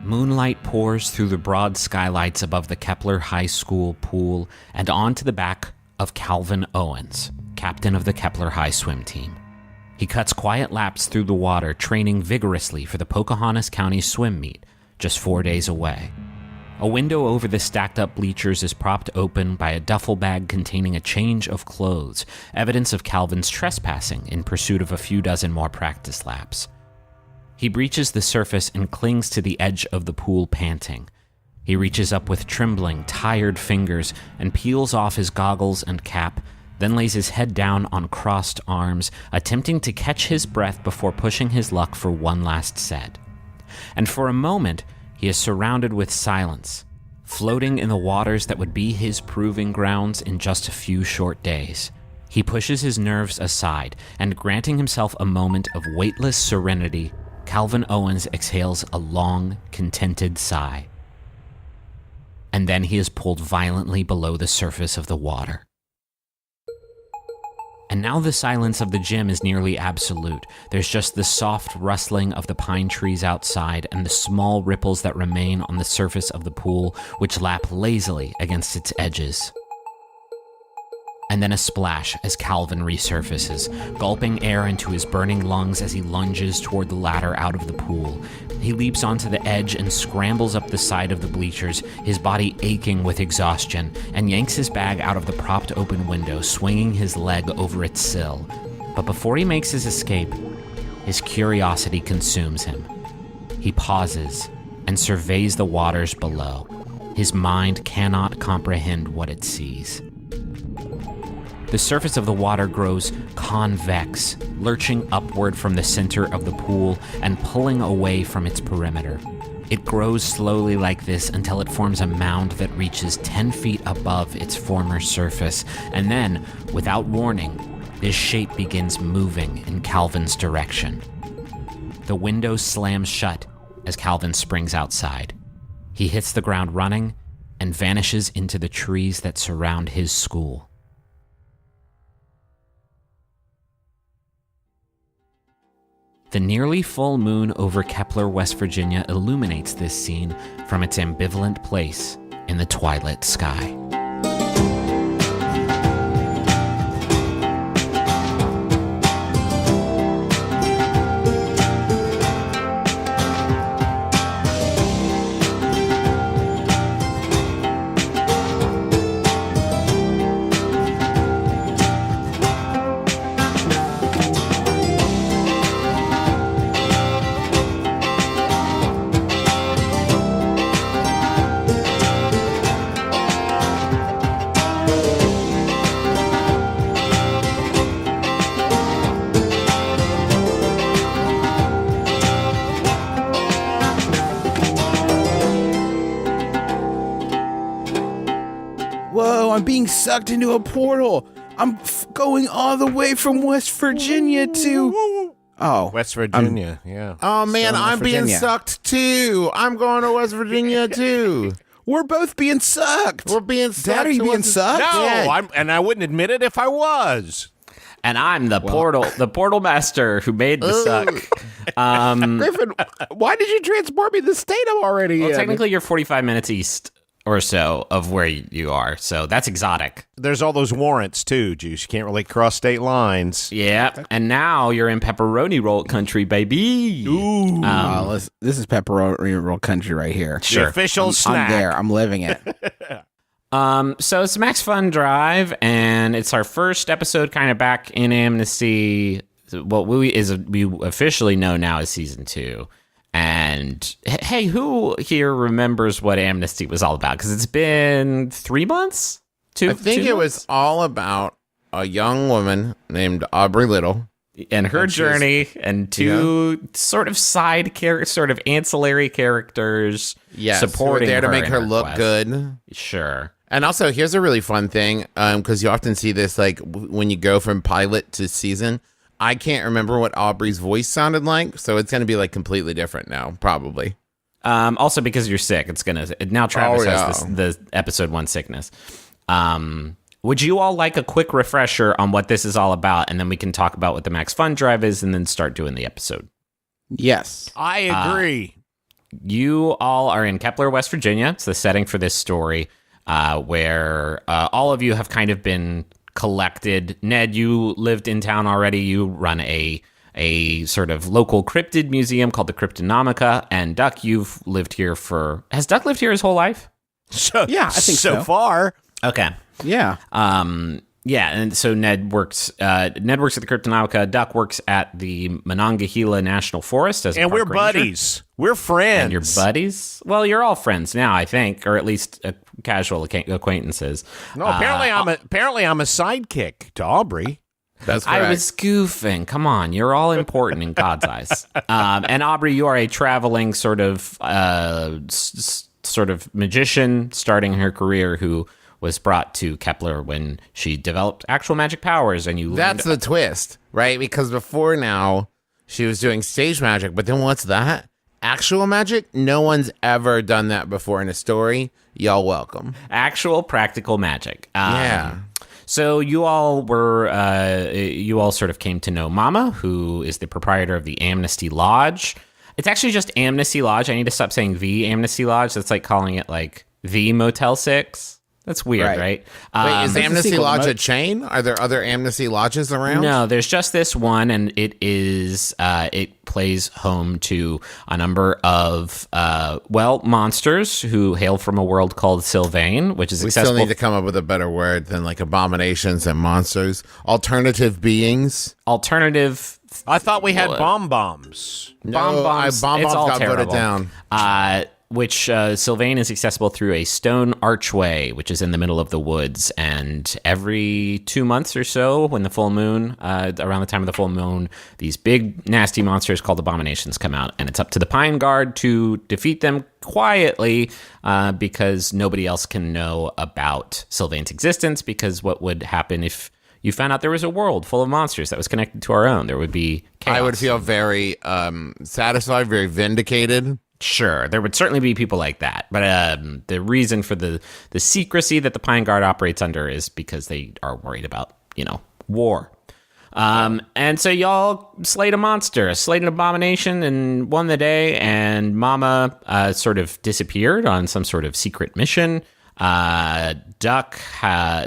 Moonlight pours through the broad skylights above the Kepler High School pool and onto the back of Calvin Owens, captain of the Kepler High swim team. He cuts quiet laps through the water, training vigorously for the Pocahontas County swim meet, just 4 days away. A window over the stacked-up bleachers is propped open by a duffel bag containing a change of clothes, evidence of Calvin's trespassing in pursuit of a few dozen more practice laps. He breaches the surface and clings to the edge of the pool, panting. He reaches up with trembling, tired fingers and peels off his goggles and cap, then lays his head down on crossed arms, attempting to catch his breath before pushing his luck for one last set. And for a moment, he is surrounded with silence, floating in the waters that would be his proving grounds in just a few short days. He pushes his nerves aside, and granting himself a moment of weightless serenity, Calvin Owens exhales a long, contented sigh. And then he is pulled violently below the surface of the water. And now the silence of the gym is nearly absolute. There's just the soft rustling of the pine trees outside and the small ripples that remain on the surface of the pool, which lap lazily against its edges. And then a splash as Calvin resurfaces, gulping air into his burning lungs as he lunges toward the ladder out of the pool. He leaps onto the edge and scrambles up the side of the bleachers, his body aching with exhaustion, and yanks his bag out of the propped open window, swinging his leg over its sill. But before he makes his escape, his curiosity consumes him. He pauses and surveys the waters below. His mind cannot comprehend what it sees. The surface of the water grows convex, lurching upward from the center of the pool and pulling away from its perimeter. It grows slowly like this until it forms a mound that reaches 10 feet above its former surface, and then, without warning, this shape begins moving in Calvin's direction. The window slams shut as Calvin springs outside. He hits the ground running and vanishes into the trees that surround his school. The nearly full moon over Kepler, West Virginia illuminates this scene from its ambivalent place in the twilight sky. I'm being sucked into a portal. I'm going all the way from West Virginia to... Oh. West Virginia, yeah. Oh, man, I'm being Virginia. sucked, too. I'm going to West Virginia, too. We're both being sucked. We're being sucked. Dad, are you being sucked? No, Yeah. and I wouldn't admit it if I was. And I'm the portal master who made the suck. Griffin, why did you transport me to the state I'm already Well, in? technically you're 45 minutes east or so of where you are, so that's exotic. There's all those warrants, too, Juice. You can't really cross state lines. Yeah, and now you're in pepperoni roll country, baby. Ooh. This is pepperoni roll country right here. The official snack. I'm there. I'm living it. So it's Max Fun Drive, and it's our first episode kind of back in Amnesty. What we officially know now is season 2. And hey, who here remembers what Amnesty was all about? Because it's been 3 months? I think it was all about a young woman named Aubrey Little. And her journey and two sort of side characters, sort of ancillary characters supporting there to her make in her her look quest. good. Sure. And also, here's a really fun thing, because you often see this, like, when you go from pilot to season. I can't remember what Aubrey's voice sounded like, so it's going to be, like, completely different now, probably. Also, because you're sick, it's gonna now. Travis has the episode 1 sickness. Would you all like a quick refresher on what this is all about, and then we can talk about what the Max Fun Drive is, and then start doing the episode? Yes. I agree. you all are in Kepler, West Virginia. It's the setting for this story, where all of you have kind of been collected. Ned, you lived in town already. You run a sort of local cryptid museum called the Cryptonomica. And Duck, you've lived here has Duck lived here his whole life? Yeah, I think so. So far. Okay. Yeah. Yeah, and so Ned works at the Cryptonomica. Duck works at the Monongahela National Forest as a And park we're ranger. buddies. We're friends. And you're buddies? Well, you're all friends now, I think, or at least casual acquaintances. No, apparently I'm a sidekick to Aubrey. That's correct. I was goofing. Come on, you're all important in God's eyes. And Aubrey, you are a traveling sort of magician starting her career who was brought to Kepler when she developed actual magic powers, and you. That's the twist, right? Because before now, she was doing stage magic, but then what's that? Actual magic? No one's ever done that before in a story. Y'all welcome. Actual practical magic. Yeah. So you all sort of came to know Mama, who is the proprietor of the Amnesty Lodge. It's actually just Amnesty Lodge. I need to stop saying the Amnesty Lodge. That's like calling it like the Motel 6. That's weird, right? Wait, is Amnesty sequel to Lodge a chain? Are there other Amnesty Lodges around? No, there's just this one, and it plays home to a number of monsters who hail from a world called Sylvain, which is We accessible. still need to come up with a better word than like abominations and monsters. Alternative beings. Alternative. I thought we had bombs. Bomb-bombs, Bomb it's bombs all got voted terrible. down. Which Sylvain is accessible through a stone archway, which is in the middle of the woods. And every 2 months or so, when the full moon, around the time of the full moon, these big, nasty monsters called abominations come out. And it's up to the Pine Guard to defeat them quietly, because nobody else can know about Sylvain's existence, because what would happen if you found out there was a world full of monsters that was connected to our own? There would be chaos. I would feel very satisfied, very vindicated. Sure, there would certainly be people like that. But the reason for the secrecy that the Pine Guard operates under is because they are worried about, war. And so y'all slayed a monster, slayed an abomination, and won the day. And Mama sort of disappeared on some sort of secret mission. Duck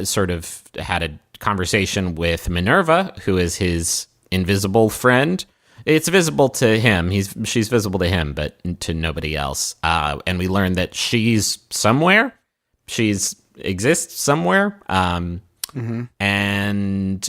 sort of had a conversation with Minerva, who is his invisible friend. It's visible to him. She's visible to him, but to nobody else. And we learned that she's somewhere. She's exists somewhere. And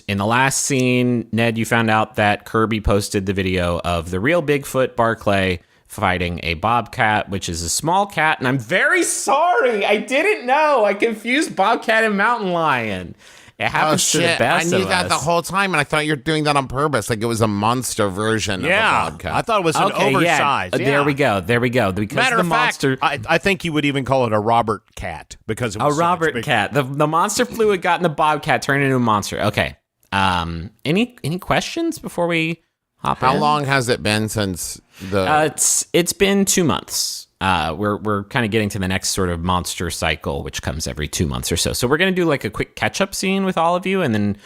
in the last scene, Ned, you found out that Kirby posted the video of the real Bigfoot Barclay fighting a bobcat, which is a small cat. And I'm very sorry. I didn't know. I confused bobcat and mountain lion. It happens to the best I knew of that us. the whole time, and I thought you were doing that on purpose, like it was a monster version of a bobcat. I thought it was an oversized. There we go. Because Matter the of monster, fact, I think you would even call it a Robert cat because it a was so much Robert bigger. cat. The monster fluid got in the bobcat, turned into a monster. Okay. Any questions before we hop in? How long has it been since the... It's been 2 months. We're kind of getting to the next sort of monster cycle, which comes every 2 months or so. So we're going to do like a quick catch-up scene with all of you, and then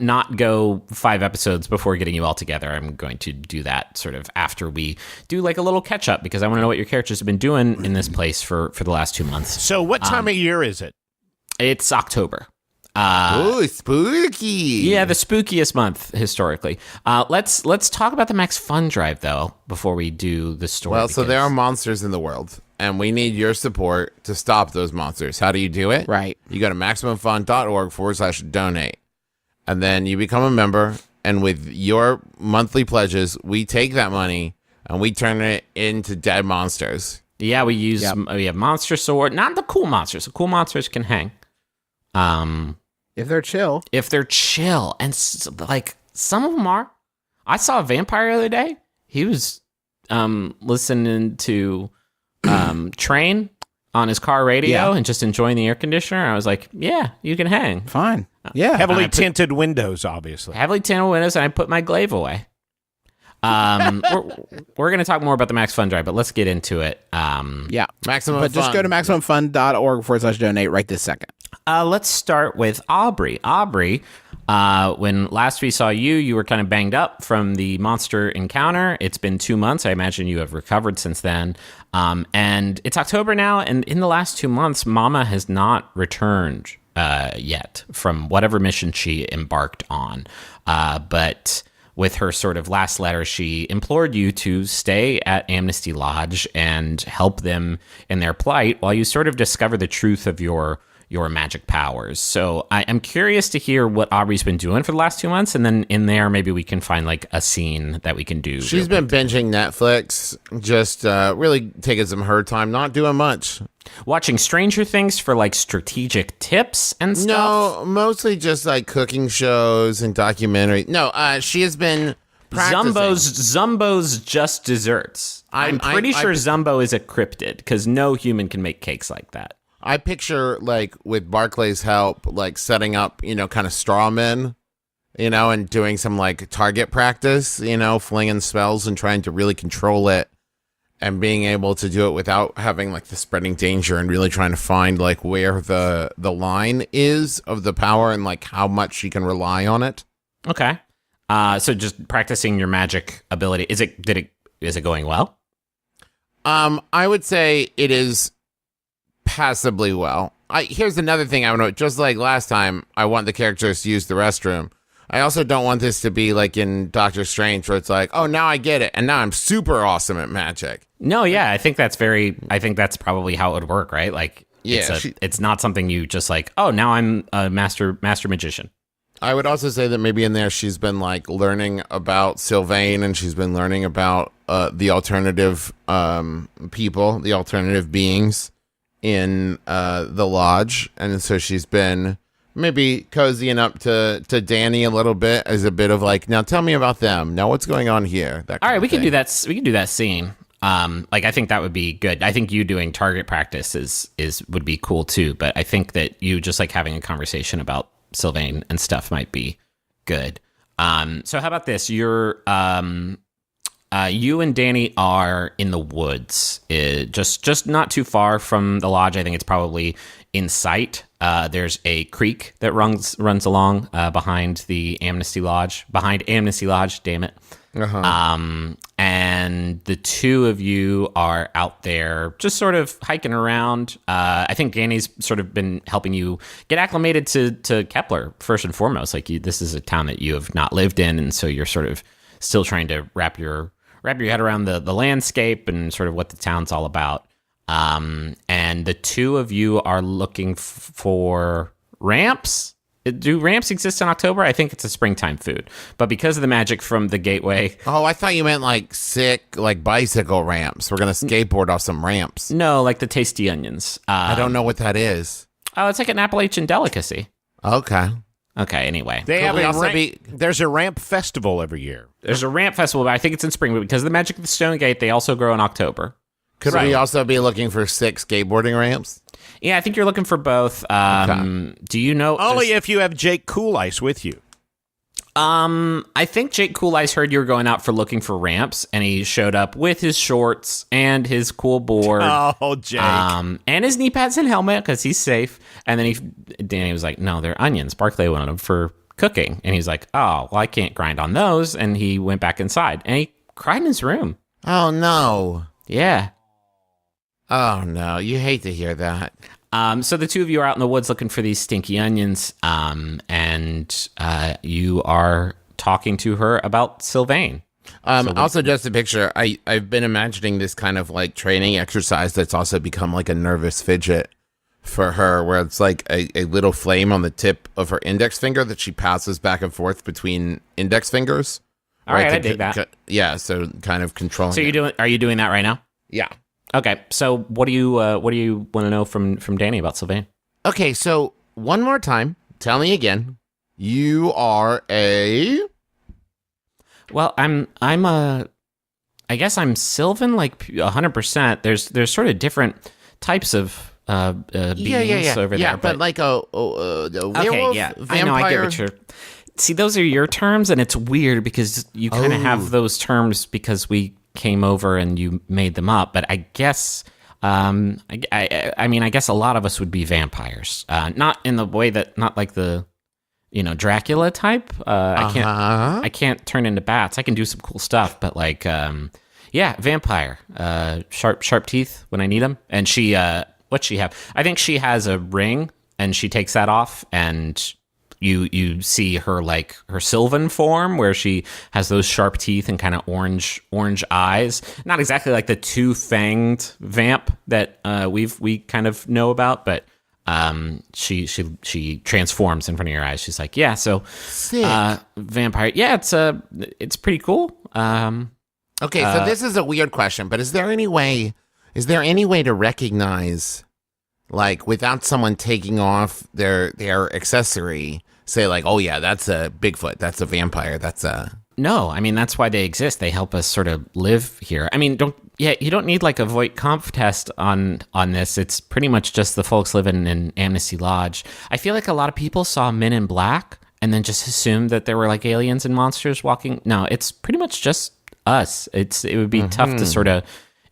not go 5 episodes before getting you all together. I'm going to do that sort of after we do like a little catch-up, because I want to know what your characters have been doing in this place for the last 2 months. So what time of year is it? It's October. Ooh, spooky. Yeah, the spookiest month historically. Let's talk about the Max Fun Drive though before we do the story. Well, so because- there are monsters in the world, and we need your support to stop those monsters. How do you do it? Right. You go to MaximumFun.org/donate, and then you become a member, and with your monthly pledges, we take that money and we turn it into dead monsters. Yeah, we have monster sword, not the cool monsters. The cool monsters can hang. If they're chill. If they're chill, and like some of them are. I saw a vampire the other day. He was listening to Train on his car radio and just enjoying the air conditioner. I was like, yeah, you can hang. Fine. Yeah. Heavily tinted windows, obviously. Heavily tinted windows, and I put my glaive away. We're going to talk more about the Max Fun Drive, but let's get into it. Yeah. Maximum But just Fun. go to MaximumFun.org/donate right this second. Let's start with Aubrey. Aubrey, When last we saw you, you were kind of banged up from the monster encounter. It's been 2 months. I imagine you have recovered since then. And it's October now, and in the last 2 months, Mama has not returned yet from whatever mission she embarked on. But with her sort of last letter, she implored you to stay at Amnesty Lodge and help them in their plight while you sort of discover the truth of your magic powers. So I'm curious to hear what Aubrey's been doing for the last 2 months, and then in there maybe we can find like a scene that we can do. She's been binging Netflix, just really taking some her time, not doing much. Watching Stranger Things for like strategic tips and stuff. No, mostly just like cooking shows and documentaries. No, she has been practicing. Zumbo's Just Desserts. I'm pretty sure Zumbo is a cryptid because no human can make cakes like that. I picture, like, with Barclay's help, like, setting up, kind of straw men, and doing some, like, target practice, flinging spells and trying to really control it and being able to do it without having, like, the spreading danger and really trying to find, like, where the line is of the power and, like, how much she can rely on it. Okay. So just practicing your magic ability. Is it going well? I would say it is passably well. Here's another thing I want to, just like last time, I want the characters to use the restroom. I also don't want this to be like in Doctor Strange where it's like, oh, now I get it, and now I'm super awesome at magic. No, yeah, I think that's probably how it would work, right? Like, yeah, it's not something you just like, oh, now I'm a master magician. I would also say that maybe in there she's been like learning about Sylvain, and she's been learning about the alternative people, the alternative beings in the lodge, and so she's been maybe cozying up to Danny a little bit as a bit of like, now tell me about them. Now what's going on here? All right, we can do that. We can do that scene. Like I think that would be good. I think you doing target practice would be cool too. But I think that you just like having a conversation about Sylvain and stuff might be good. So how about this? You and Danny are in the woods, just not too far from the lodge. I think it's probably in sight. There's a creek that runs along behind the Amnesty Lodge. Damn it. Uh-huh. And the two of you are out there just sort of hiking around. I think Danny's sort of been helping you get acclimated to Kepler first and foremost. Like this is a town that you have not lived in, and so you're sort of still trying to wrap your head around the landscape and sort of what the town's all about. And the two of you are looking for ramps. Do ramps exist in October? I think it's a springtime food. But because of the magic from the gateway... Oh, I thought you meant like sick, like bicycle ramps. We're going to skateboard off some ramps. No, like the tasty onions. I don't know what that is. Oh, it's like an Appalachian delicacy. Okay. Okay, anyway. There's a ramp festival every year. There's a ramp festival, but I think it's in spring. But because of the magic of the Stone Gate, they also grow in October. Could we also be looking for 6 skateboarding ramps? Yeah, I think you're looking for both. Okay. Do you know... Only if you have Jake Cool Ice with you. I think Jake Cool Ice heard you were going out for looking for ramps, and he showed up with his shorts and his cool board. Oh, Jake. And his knee pads and helmet, because he's safe. And then Danny was like, no, they're onions. Barclay wanted them for cooking. And he's like, oh, well, I can't grind on those. And he went back inside, and he cried in his room. Oh, no. Yeah. Oh, no. You hate to hear that. So the two of you are out in the woods looking for these stinky onions, and you are talking to her about Sylvain. Also, just a picture, I've been imagining this kind of like training exercise that's also become like a nervous fidget for her, where it's like a little flame on the tip of her index finger that she passes back and forth between index fingers. All right, I dig that. Yeah, so kind of controlling. So are you doing that right now? Yeah. Okay, so what do you want to know from Danny about Sylvain? Okay, so one more time, tell me again. You are a... Well, I guess I'm Sylvan, like 100%. There's sort of different types of beings over there. Yeah, but like a werewolf, okay, yeah, vampire. I know, I get what you're... See, those are your terms, and it's weird because you kind of have those terms because we came over and you made them up, but I guess I mean I guess a lot of us would be vampires, not in the way that, not like the Dracula type. I can't turn into bats. I can do some cool stuff, but like, vampire. Sharp teeth when I need them. And she, what's she have? I think she has a ring, and she takes that off, and you see her like her sylvan form where she has those sharp teeth and kind of orange eyes. Not exactly like the two-fanged vamp that we kind of know about, but she transforms in front of your eyes. She's like, vampire. Yeah, it's pretty cool. Okay, so this is a weird question, but is there any way to recognize, like, without someone taking off their accessory, say like, oh yeah, that's a Bigfoot, that's a vampire, that's a... No, I mean, that's why they exist. They help us sort of live here. I mean, you don't need like a Voight-Kampff test on this. It's pretty much just the folks living in Amnesty Lodge. I feel like a lot of people saw Men in Black and then just assumed that there were like aliens and monsters walking. No, it's pretty much just us. It would be tough to sort of...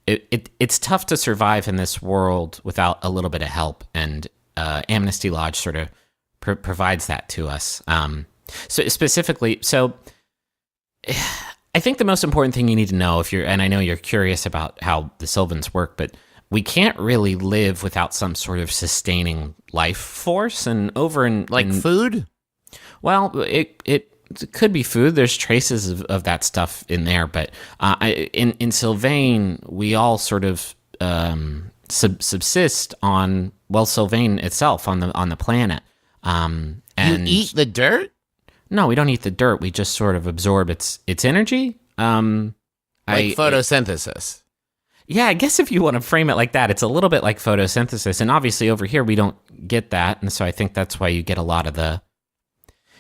It's tough to survive in this world without a little bit of help, and Amnesty Lodge sort of provides that to us. So specifically, I think the most important thing you need to know, and I know you're curious about how the Sylvans work, but we can't really live without some sort of sustaining life force. And over in food. Well, it could be food. There's traces of that stuff in there, but in Sylvain, we all sort of subsist on Sylvain itself on the planet. And you eat the dirt? No, we don't eat the dirt. We just sort of absorb its energy. Photosynthesis. Yeah, I guess if you want to frame it like that, it's a little bit like photosynthesis. And obviously over here, we don't get that. And so I think that's why you get a lot of the,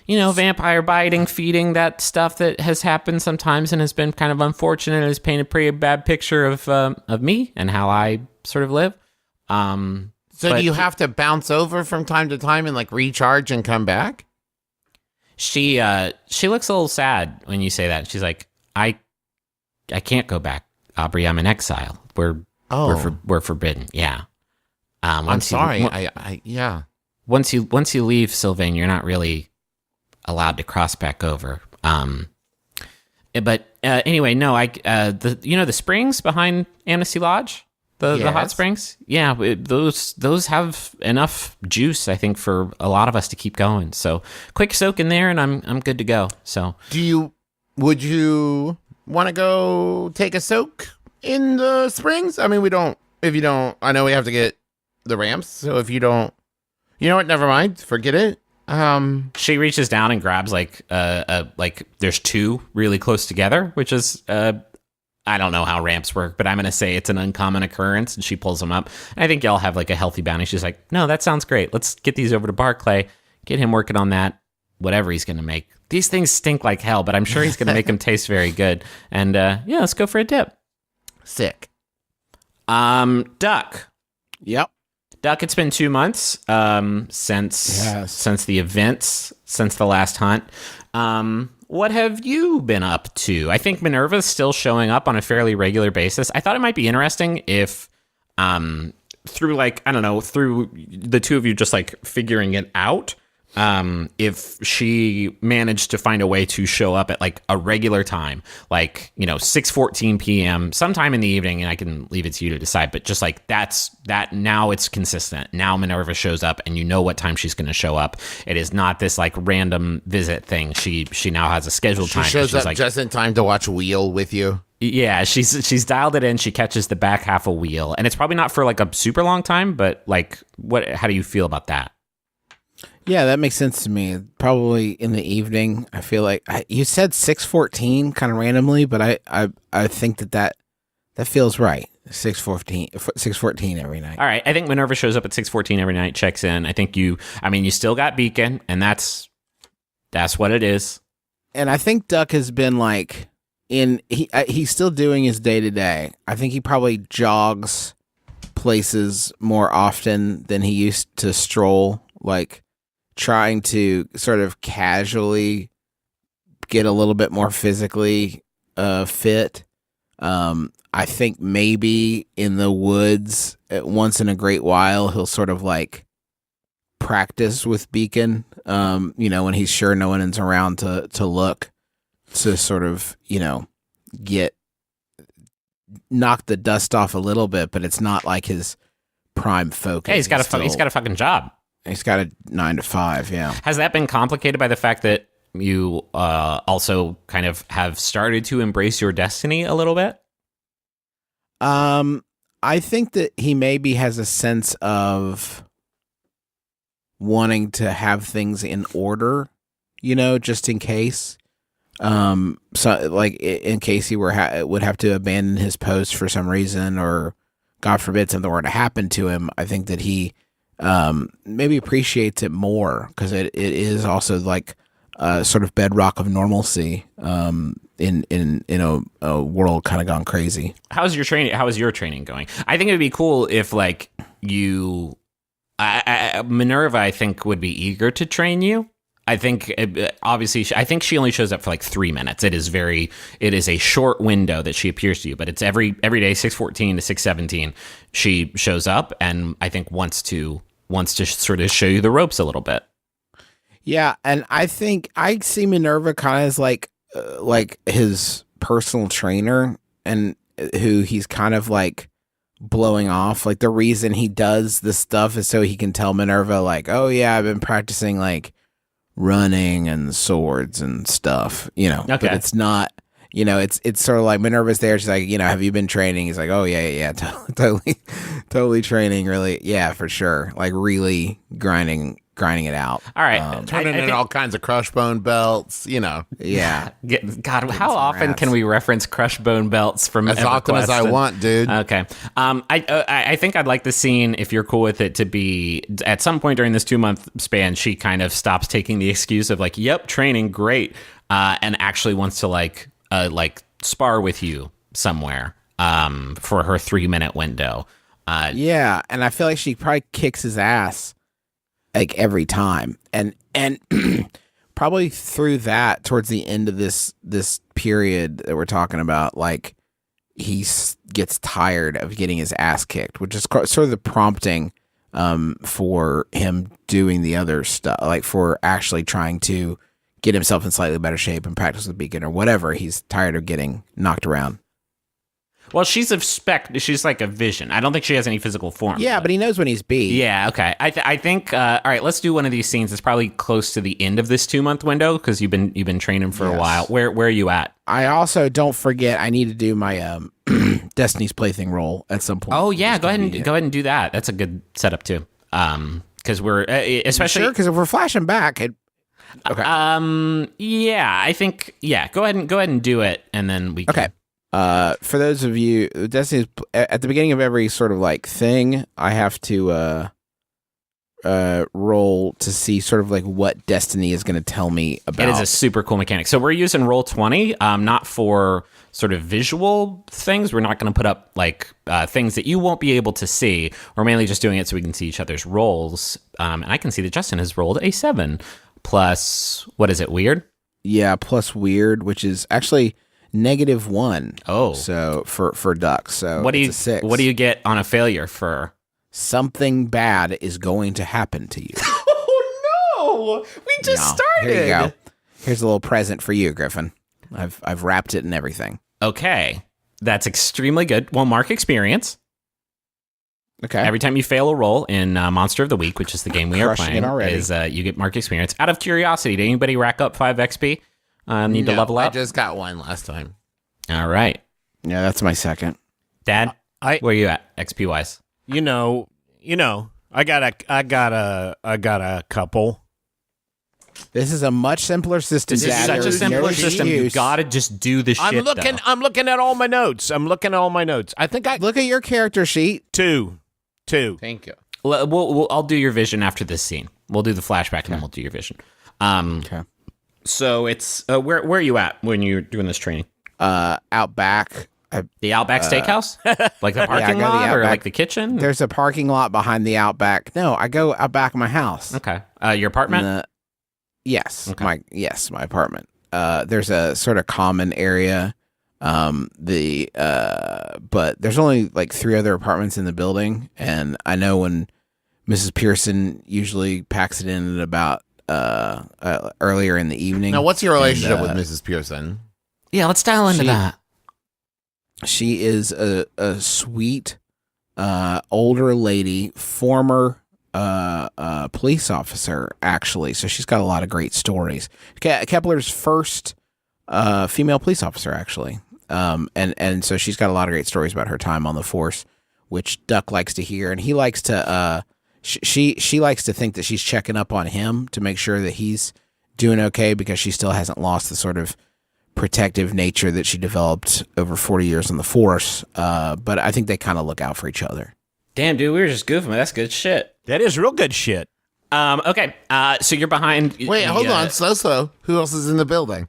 vampire biting, feeding, that stuff that has happened sometimes and has been kind of unfortunate and has painted a pretty bad picture of me and how I sort of live. So do you have to bounce over from time to time and like recharge and come back? She looks a little sad when you say that. She's like, I can't go back, Aubrey. I'm in exile. We're forbidden. Yeah. I'm sorry. Once you leave Sylvain, you're not really allowed to cross back over. But anyway, no. The springs behind Amnesty Lodge, the hot springs. Yeah, those have enough juice, I think, for a lot of us to keep going. So quick soak in there, and I'm good to go. So would you want to go take a soak in the springs? I mean, if you don't, I know we have to get the ramps. So if you don't, you know what? Never mind. Forget it. She reaches down and grabs like there's two really close together, which is I don't know how ramps work, but I'm going to say it's an uncommon occurrence, and she pulls them up. And I think y'all have like a healthy bounty. She's like, no, that sounds great. Let's get these over to Barclay, get him working on that, whatever he's going to make. These things stink like hell, but I'm sure he's going to make them taste very good. And let's go for a dip. Sick. Duck. Yep. Duck, it's been 2 months since the events, since the last hunt. What have you been up to? I think Minerva's still showing up on a fairly regular basis. I thought it might be interesting if through the two of you just like figuring it out, if she managed to find a way to show up at like a regular time, like 6:14 p.m. sometime in the evening, and I can leave it to you to decide, but just like that now it's consistent. Now Minerva shows up and you know what time she's going to show up. It is not this like random visit thing. She now has a scheduled time. She shows up just in time to watch Wheel with you. Yeah, she's dialed it in. She catches the back half of Wheel, and it's probably not for like a super long time, but like how do you feel about that? Yeah, that makes sense to me. Probably in the evening. I feel like you said 6:14 kind of randomly, but I think that feels right. 6:14 every night. All right, I think Minerva shows up at 6:14 every night, checks in. I think you still got Beacon, and that's what it is. And I think Duck has been like he's still doing his day to day. I think he probably jogs places more often than he used to stroll, like trying to sort of casually get a little bit more physically fit. I think maybe in the woods once in a great while he'll sort of like practice with Beacon. When he's sure no one is around to look, to sort of knock the dust off a little bit, but it's not like his prime focus. Hey, he's got a fucking job. He's got a 9 to 5. Yeah. Has that been complicated by the fact that you also kind of have started to embrace your destiny a little bit? I think that he maybe has a sense of wanting to have things in order, just in case. So like in case he would have to abandon his post for some reason, or God forbid something were to happen to him. I think that he maybe appreciates it more because it is also like a sort of bedrock of normalcy in a world kind of gone crazy. How is your training going? I think it would be cool if like you Minerva, I think, would be eager to train you. I think obviously I think she only shows up for like 3 minutes. It is a short window that she appears to you, but it's every day 6:14 to 6:17 she shows up, and I think wants to sort of show you the ropes a little bit. Yeah, and I think I see Minerva kind of as like his personal trainer, and who he's kind of like blowing off. Like the reason he does this stuff is so he can tell Minerva like, oh yeah, I've been practicing like running and swords and stuff, Okay. But it's not, it's sort of like Minerva's there. She's like, have you been training? He's like, oh yeah, totally training. Really. Yeah, for sure. Like really grinding it out. All right. Turning in all kinds of crush bone belts, Yeah. God, how often can we reference crush bone belts from as often as I want, dude? Okay. I think I'd like the scene, if you're cool with it, to be at some point during this 2-month span, she kind of stops taking the excuse of like, yep, training, great, and actually wants to like spar with you somewhere for her 3-minute window. Yeah, and I feel like she probably kicks his ass like every time, and probably through that towards the end of this period that we're talking about, like he gets tired of getting his ass kicked, which is sort of the prompting for him doing the other stuff, like for actually trying to get himself in slightly better shape and practice with Beacon or whatever. He's tired of getting knocked around. Well, she's like a vision. I don't think she has any physical form. Yeah, but he knows when he's beat. Yeah, okay. I think. All right, let's do one of these scenes. It's probably close to the end of this 2-month window because you've been training for a while. Where are you at? I also don't forget. I need to do my Destiny's Plaything roll at some point. Oh yeah, go ahead and do that. That's a good setup too. Because we're especially sure because if we're flashing back, okay. Yeah, I think Go ahead and do it, and then we. Okay. For those of you, Destiny's at the beginning of every sort of like thing, I have to roll to see sort of like what Destiny is going to tell me about. It is a super cool mechanic. So we're using roll 20, not for sort of visual things. We're not going to put up like things that you won't be able to see. We're mainly just doing it so we can see each other's rolls. And I can see that Justin has rolled a 7 plus, what is it, weird? Yeah, plus weird, which is actually -1. Oh, so for ducks. So what do you a 6. What do you get on a failure for? Something bad is going to happen to you. Oh no! We just started. Here you go. Here's a little present for you, Griffin. I've wrapped it and everything. Okay, that's extremely good. Well, mark experience. Okay. Every time you fail a roll in Monster of the Week, which is the game we are playing, is you get mark experience. Out of curiosity, did anybody rack up 5 XP? Need to level up? I just got 1 last time. All right. Yeah, that's my second. Dad, where are you at XP wise? I got a couple. This is a much simpler system. This is such a simpler system. You gotta just do the shit. I'm looking at all my notes. I think I look at your character sheet. 2. Thank you. I'll do your vision after this scene. We'll do the flashback and then we'll do your vision. Okay. So it's where are you at when you're doing this training? Out back. The Outback Steakhouse? Like the parking lot or like the kitchen? There's a parking lot behind the Outback. No, I go out back of my house. Okay. Your apartment? Yes. Okay. My apartment. There's a sort of common area. But there's only like 3 other apartments in the building, and I know when Mrs. Pearson usually packs it in at about earlier in the evening. Now, what's your relationship with Mrs. Pearson? Yeah, let's dial into that. She is a sweet older lady, former police officer, actually. So she's got a lot of great stories. Kepler's first female police officer, actually. And so she's got a lot of great stories about her time on the force, which Duck likes to hear. And he likes to, she likes to think that she's checking up on him to make sure that he's doing okay, because she still hasn't lost the sort of protective nature that she developed over 40 years on the force. But I think they kind of look out for each other. Damn, dude, we were just goofing. That's good shit. That is real good shit. Okay, so you're behind. Wait, hold on. So. Who else is in the building?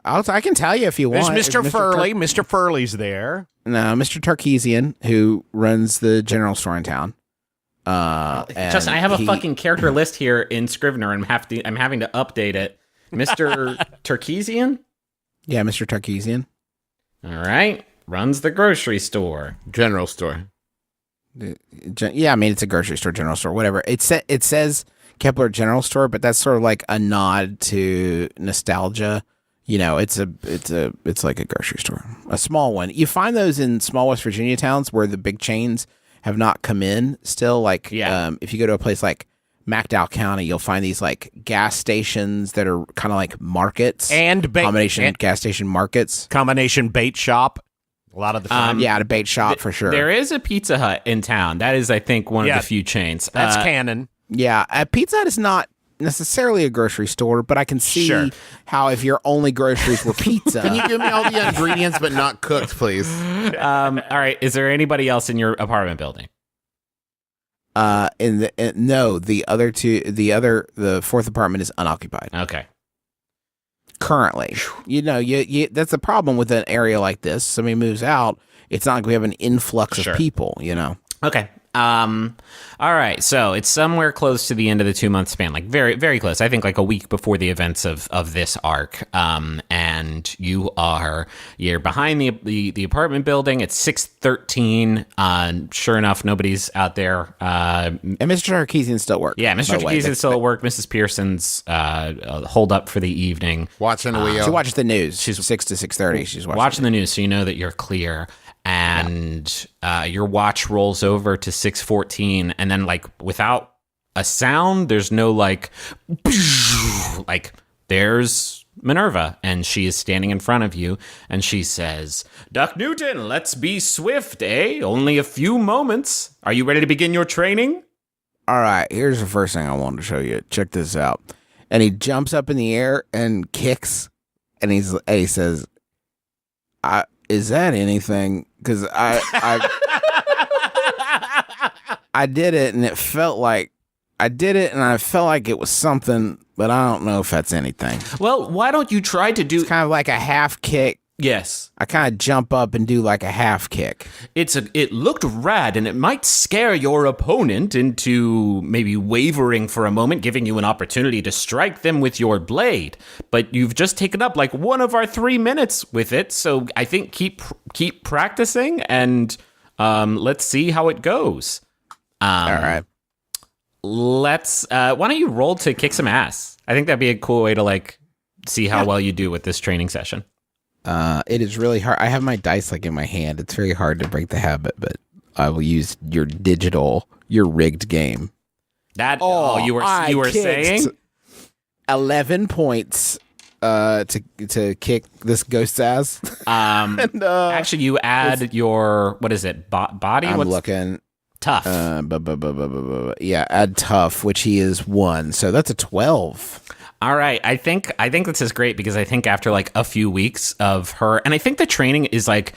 I can tell you if you want. There's Mr. Furley. Mr. Furley's there. No, Mr. Tarkesian, who runs the general store in town. Justin, I have a fucking character list here in Scrivener, and I'm having to update it. Mr. Tarkesian? Yeah, Mr. Tarkesian. All right. Runs the grocery store. General store. Yeah, I mean, it's a grocery store, general store, whatever. It says Kepler General Store, but that's sort of like a nod to nostalgia. You know, it's like a grocery store, a small one. You find those in small West Virginia towns where the big chains have not come in still. Like, if you go to a place like McDowell County, you'll find these like gas stations that are kind of like markets and gas station markets, combination bait shop. A lot of the time, at a bait shop for sure. There is a Pizza Hut in town. That is, I think, one of the few chains. That's canon. Yeah, Pizza Hut is not necessarily a grocery store, but I can see how if your only groceries were pizza. Can you give me all the ingredients but not cooked, please? All right. Is there anybody else in your apartment building? No, the fourth apartment is unoccupied. Okay. Currently, you that's the problem with an area like this. Somebody moves out, it's not like we have an influx of people, Okay. All right. So it's somewhere close to the end of the 2-month span, like very, very close. I think like a week before the events of this arc. And you're behind the apartment building. It's 6:13. Sure enough, nobody's out there. And Mr. Tarkesian still at work. Yeah, Mr. Tarkesian still at work. Mrs. Pearson's holed up for the the evening. Watching the wheel. She watches the news. She's 6 to 6:30. She's watching the news, so you know that you're clear. And your watch rolls over to 6:14, and then like without a sound, there's no like there's Minerva, and she is standing in front of you, and she says, "Doc Newton, let's be swift, eh? Only a few moments. Are you ready to begin your training?" All right, here's the first thing I wanted to show you. Check this out. And he jumps up in the air and kicks, and he says, is that anything? Because I did it, and it felt like I did it, and I felt like it was something, but I don't know if that's anything. Well, why don't you try to do... It's kind of like a half kick. Yes. I kind of jump up and do like a half kick. It looked rad, and it might scare your opponent into maybe wavering for a moment, giving you an opportunity to strike them with your blade. But you've just taken up like one of our 3 minutes with it, so I think keep practicing, and let's see how it goes. All right. Let's. Why don't you roll to kick some ass? I think that'd be a cool way to like see how well you do with this training session. It is really hard. I have my dice like in my hand. It's very hard to break the habit, but I will use your rigged game. That you were saying 11 points to kick this ghost's ass. And, actually, you add your what is it? Body? I'm looking tough. Yeah, add tough, which he is 1, so that's a 12. All right, I think this is great because I think after like a few weeks of her, and I think the training is like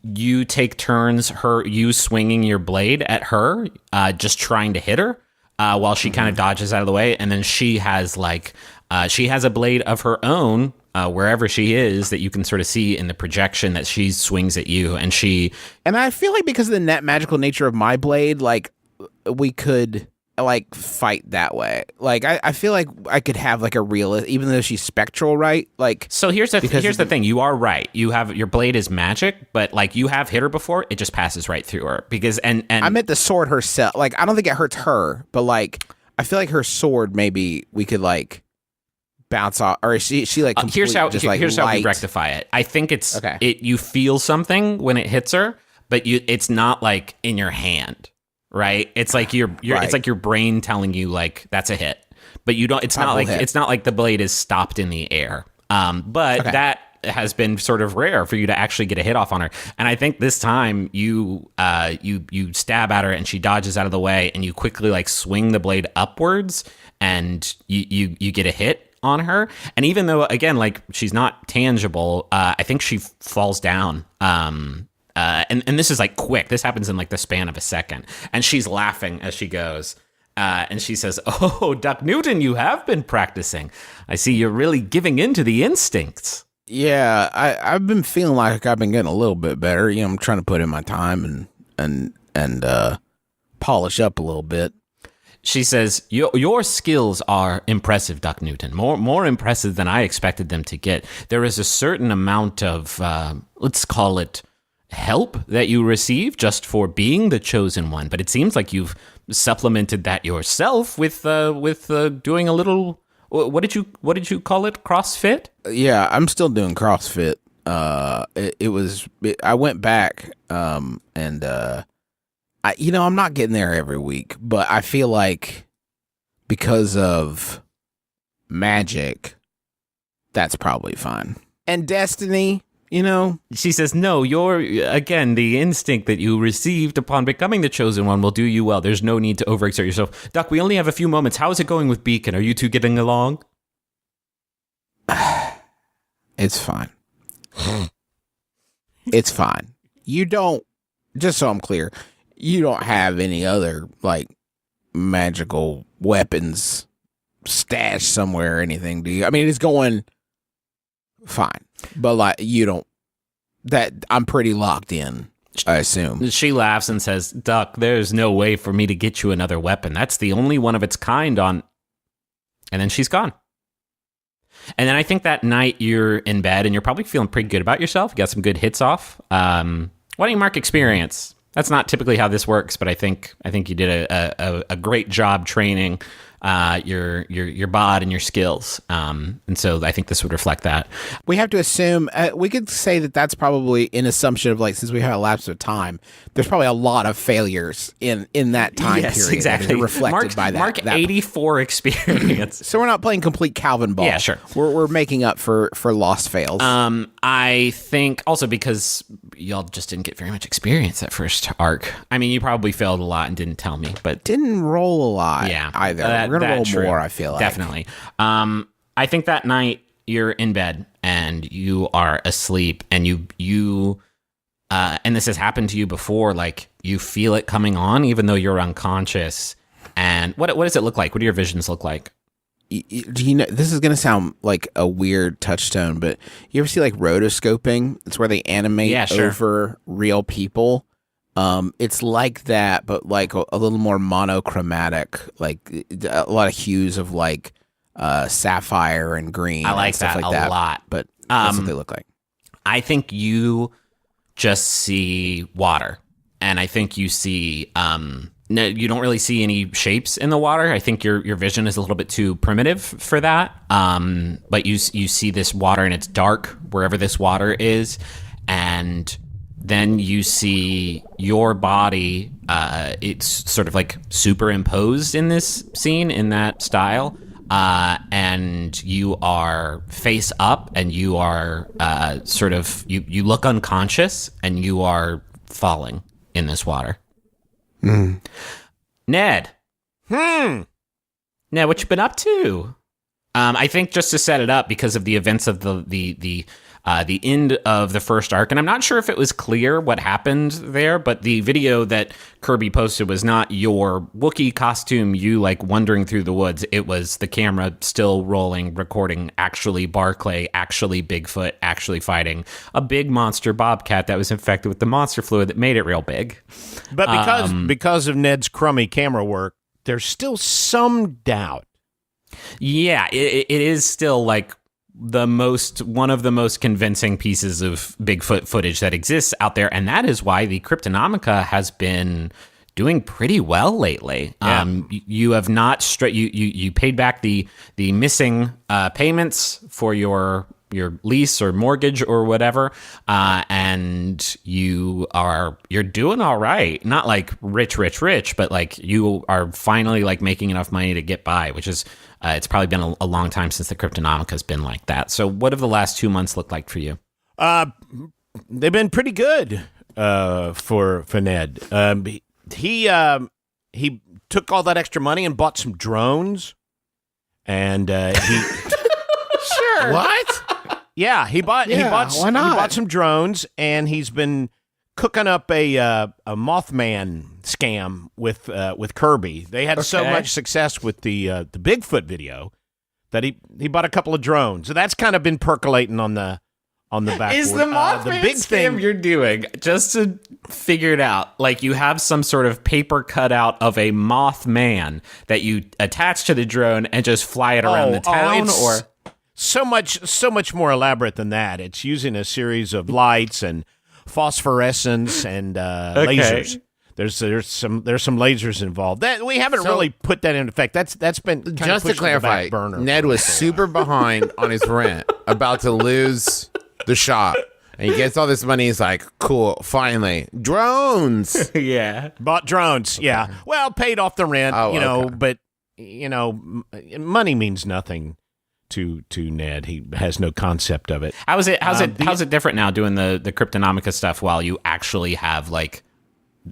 you take turns, you swinging your blade at her, just trying to hit her, while she kind of dodges out of the way, and then she has a blade of her own wherever she is that you can sort of see in the projection that she swings at you, and I feel like because of the net magical nature of my blade, like we could like fight that way. Like I feel like I could have like a realist, even though she's spectral, right? Like So here's the because thing. You are right. You have your blade is magic, but like you have hit her before, it just passes right through her because and I meant the sword herself. Like I don't think it hurts her, but like I feel like her sword maybe we could like bounce off, or she like here's how just like here's how we light. rectify it. I think it's Okay. you feel something when it hits her, but it's not like in your hand, right? It's like your Right. it's like your brain telling you like that's a hit, but you don't. It's not Probable like hit. it's not like the blade is stopped in the air. But Okay. that has been sort of rare for you to actually get a hit off on her, and I think this time you stab at her and she dodges out of the way, and you quickly like swing the blade upwards, and you get a hit on her. And even though again like she's not tangible, I think she falls down. And this is like quick. This happens in like the span of a second, and she's laughing as she goes. And she says, "Oh, Duck Newton, you have been practicing. I see you're really giving in to the instincts." Yeah, I've been feeling like I've been getting a little bit better. You know, I'm trying to put in my time and polish up a little bit. She says, your skills are impressive, Duck Newton. More impressive than I expected them to get. There is a certain amount of, let's call it, help that you receive just for being the chosen one. But it seems like you've supplemented that yourself with doing a little. What did you call it? CrossFit? Yeah, I'm still doing CrossFit. I went back, I'm not getting there every week, but I feel like because of magic, that's probably fine. And destiny, She says, no, again, the instinct that you received upon becoming the chosen one will do you well. There's no need to overexert yourself. Duck, we only have a few moments. How is it going with Beacon? Are you two getting along? it's fine. It's fine. You don't, just so I'm clear, you don't have any other, like, magical weapons stashed somewhere or anything, do you? I mean, it's going fine, but, like, you don't, I'm pretty locked in, I assume. She laughs and says, Duck, there's no way for me to get you another weapon. That's the only one of its kind on... And then she's gone. And then I think that night you're in bed and you're probably feeling pretty good about yourself. You got some good hits off. Why don't you mark experience? That's not typically how this works, but I think you did a great job training your bod and your skills, and so I think this would reflect that. We have to assume we could say that that's probably an assumption of, like, since we have a lapse of time, there's probably a lot of failures in that time period. Exactly. That are reflected by that. Mark 84 experience. So we're not playing complete Calvin ball. Yeah, sure. We're making up for lost fails. I think also because y'all just didn't get very much experience that first arc. I mean, you probably failed a lot and didn't tell me, but Didn't roll a lot. yeah, either. We're gonna roll true. more. I feel like Definitely. I think that night you're in bed and you are asleep, and you and this has happened to you before. Like, you feel it coming on, even though you're unconscious. And what does it look like? What do your visions look like? Do you know, this is going to sound like a weird touchstone, but you ever see like rotoscoping? It's where they animate over real people. It's like that, but like a little more monochromatic, like a lot of hues of like sapphire and green. I like and stuff that like a that. lot. But that's what they look like. I think you just see water, and I think you see no, you don't really see any shapes in the water. I think your vision is a little bit too primitive for that. But you see this water, and it's dark wherever this water is, and then you see your body. It's sort of like superimposed in this scene, in that style. And you are face up, and you are sort of you look unconscious, and you are falling in this water. Ned. Ned, what you been up to? I think just to set it up, because of the events of the end of the first arc, and I'm not sure if it was clear what happened there, but the video that Kirby posted was not your Wookiee costume, you like wandering through the woods. It was the camera still rolling, recording actually Barclay, actually Bigfoot, actually fighting a big monster bobcat that was infected with the monster fluid that made it real big. But because of Ned's crummy camera work, there's still some doubt. Yeah, it is still like one of the most convincing pieces of Bigfoot footage that exists out there, and that is why the Cryptonomica has been doing pretty well lately. Yeah. You have not you paid back the missing payments for your lease or mortgage or whatever, and you're doing all right. Not like rich, but like you are finally like making enough money to get by, which is it's probably been a long time since the Cryptonomica has been like that. So what have the last 2 months looked like for you? They've been pretty good for Ned. He took all that extra money and bought some drones, and he Sure. What? yeah he bought why not? he bought some drones, and he's been cooking up a Mothman scam with Kirby. They had so Okay. much success with the Bigfoot video that he bought a couple of drones. So that's kind of been percolating on the backboard. Is the Mothman big scam thing you're doing, just to figure it out, like you have some sort of paper cutout of a Mothman that you attach to the drone and just fly it around the town, it's or so much more elaborate than that. It's using a series of lights and phosphorescence and lasers. There's some lasers involved. That we haven't really put that into effect. That's been kind of Just to pushed on the clarify, back burner. Ned was super behind on his rent, about to lose the shop. And he gets all this money. He's like, cool, finally. Drones. yeah. Bought drones. Yeah. Well, paid off the rent, Oh, okay. but money means nothing to Ned. He has no concept of it. How's it different now doing the Cryptonomica stuff while you actually have like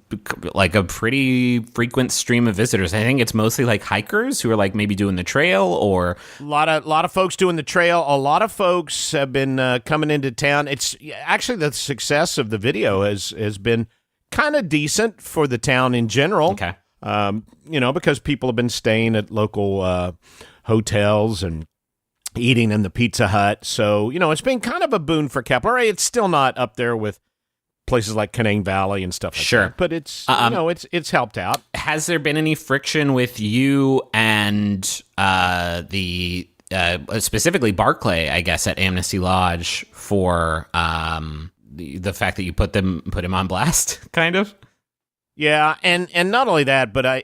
a pretty frequent stream of visitors? I think it's mostly like hikers who are like maybe doing the trail, or A lot of folks doing the trail. A lot of folks have been coming into town. It's actually the success of the video has been kind of decent for the town in general. Okay. Because people have been staying at local hotels and eating in the Pizza Hut. So, it's been kind of a boon for Kepler. It's still not up there with places like Canaan Valley and stuff like Sure. that. But it's, it's helped out. has there been any friction with you and the specifically Barclay, I guess, at Amnesty Lodge for the fact that you put him on blast, kind of? Yeah, and not only that, but I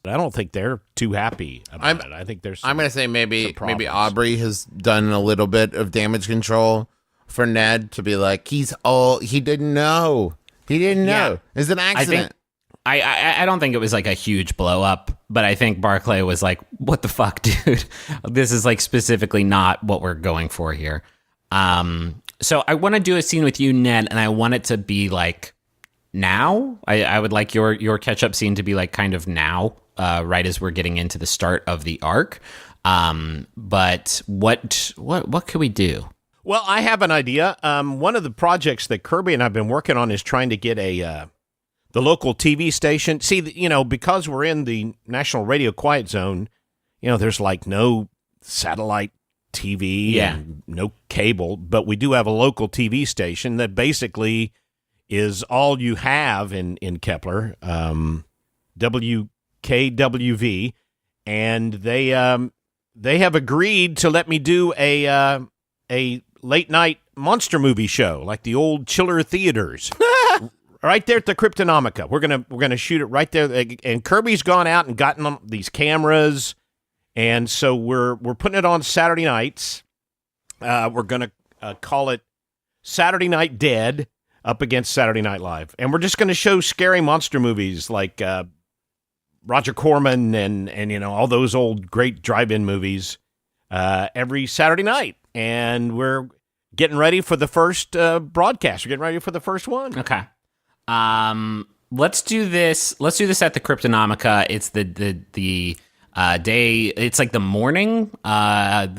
don't think they're too happy about it. I think there's I'm going to say maybe problems. Aubrey has done a little bit of damage control for Ned to be like, he didn't know. He didn't know. It's an accident. I don't think it was like a huge blow up, but I think Barclay was like, what the fuck, dude? This is like specifically not what we're going for here. So I want to do a scene with you, Ned, and I want it to be like now. I would like your catch-up scene to be like kind of now, right as we're getting into the start of the arc. But what could we do? Well, I have an idea. One of the projects that Kirby and I've been working on is trying to get the local TV station. See, because we're in the National Radio Quiet Zone, there's like no satellite TV and no cable, but we do have a local TV station that basically is all you have in Kepler, WKWV, and they have agreed to let me do a late night monster movie show like the old Chiller theaters. Right there at the Cryptonomica. We're gonna shoot it right there. And Kirby's gone out and gotten these cameras, and so we're putting it on Saturday nights. We're gonna call it Saturday Night Dead up against Saturday Night Live, and we're just gonna show scary monster movies like Roger Corman and all those old great drive-in movies every Saturday night. And we're getting ready for the first broadcast. We're getting ready for the first one. Okay. Let's do this. Let's do this at the Cryptonomica. It's the day. It's like the morning,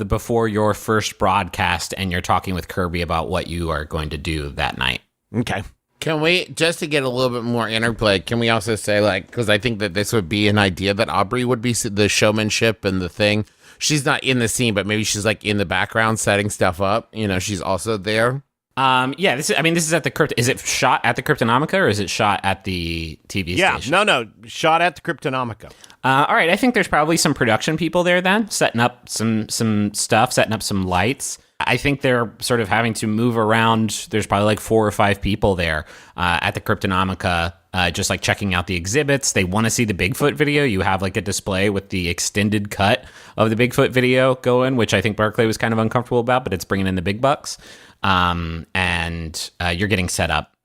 before your first broadcast, and you're talking with Kirby about what you are going to do that night. Okay. Can we, just to get a little bit more interplay, can we also say, like, because I think that this would be an idea that Aubrey would be the showmanship and the thing. She's not in the scene, but maybe she's like in the background setting stuff up. She's also there. Yeah, this is at the crypt. Is it shot at the Cryptonomica or is it shot at the TV station? No, shot at the Cryptonomica. All right, I think there's probably some production people there then, setting up some stuff, setting up some lights. I think they're sort of having to move around. There's probably like 4 or 5 people there at the Cryptonomica, just like checking out the exhibits. They want to see the Bigfoot video. You have like a display with the extended cut of the Bigfoot video going, which I think Barclay was kind of uncomfortable about, but it's bringing in the big bucks. And you're getting set up.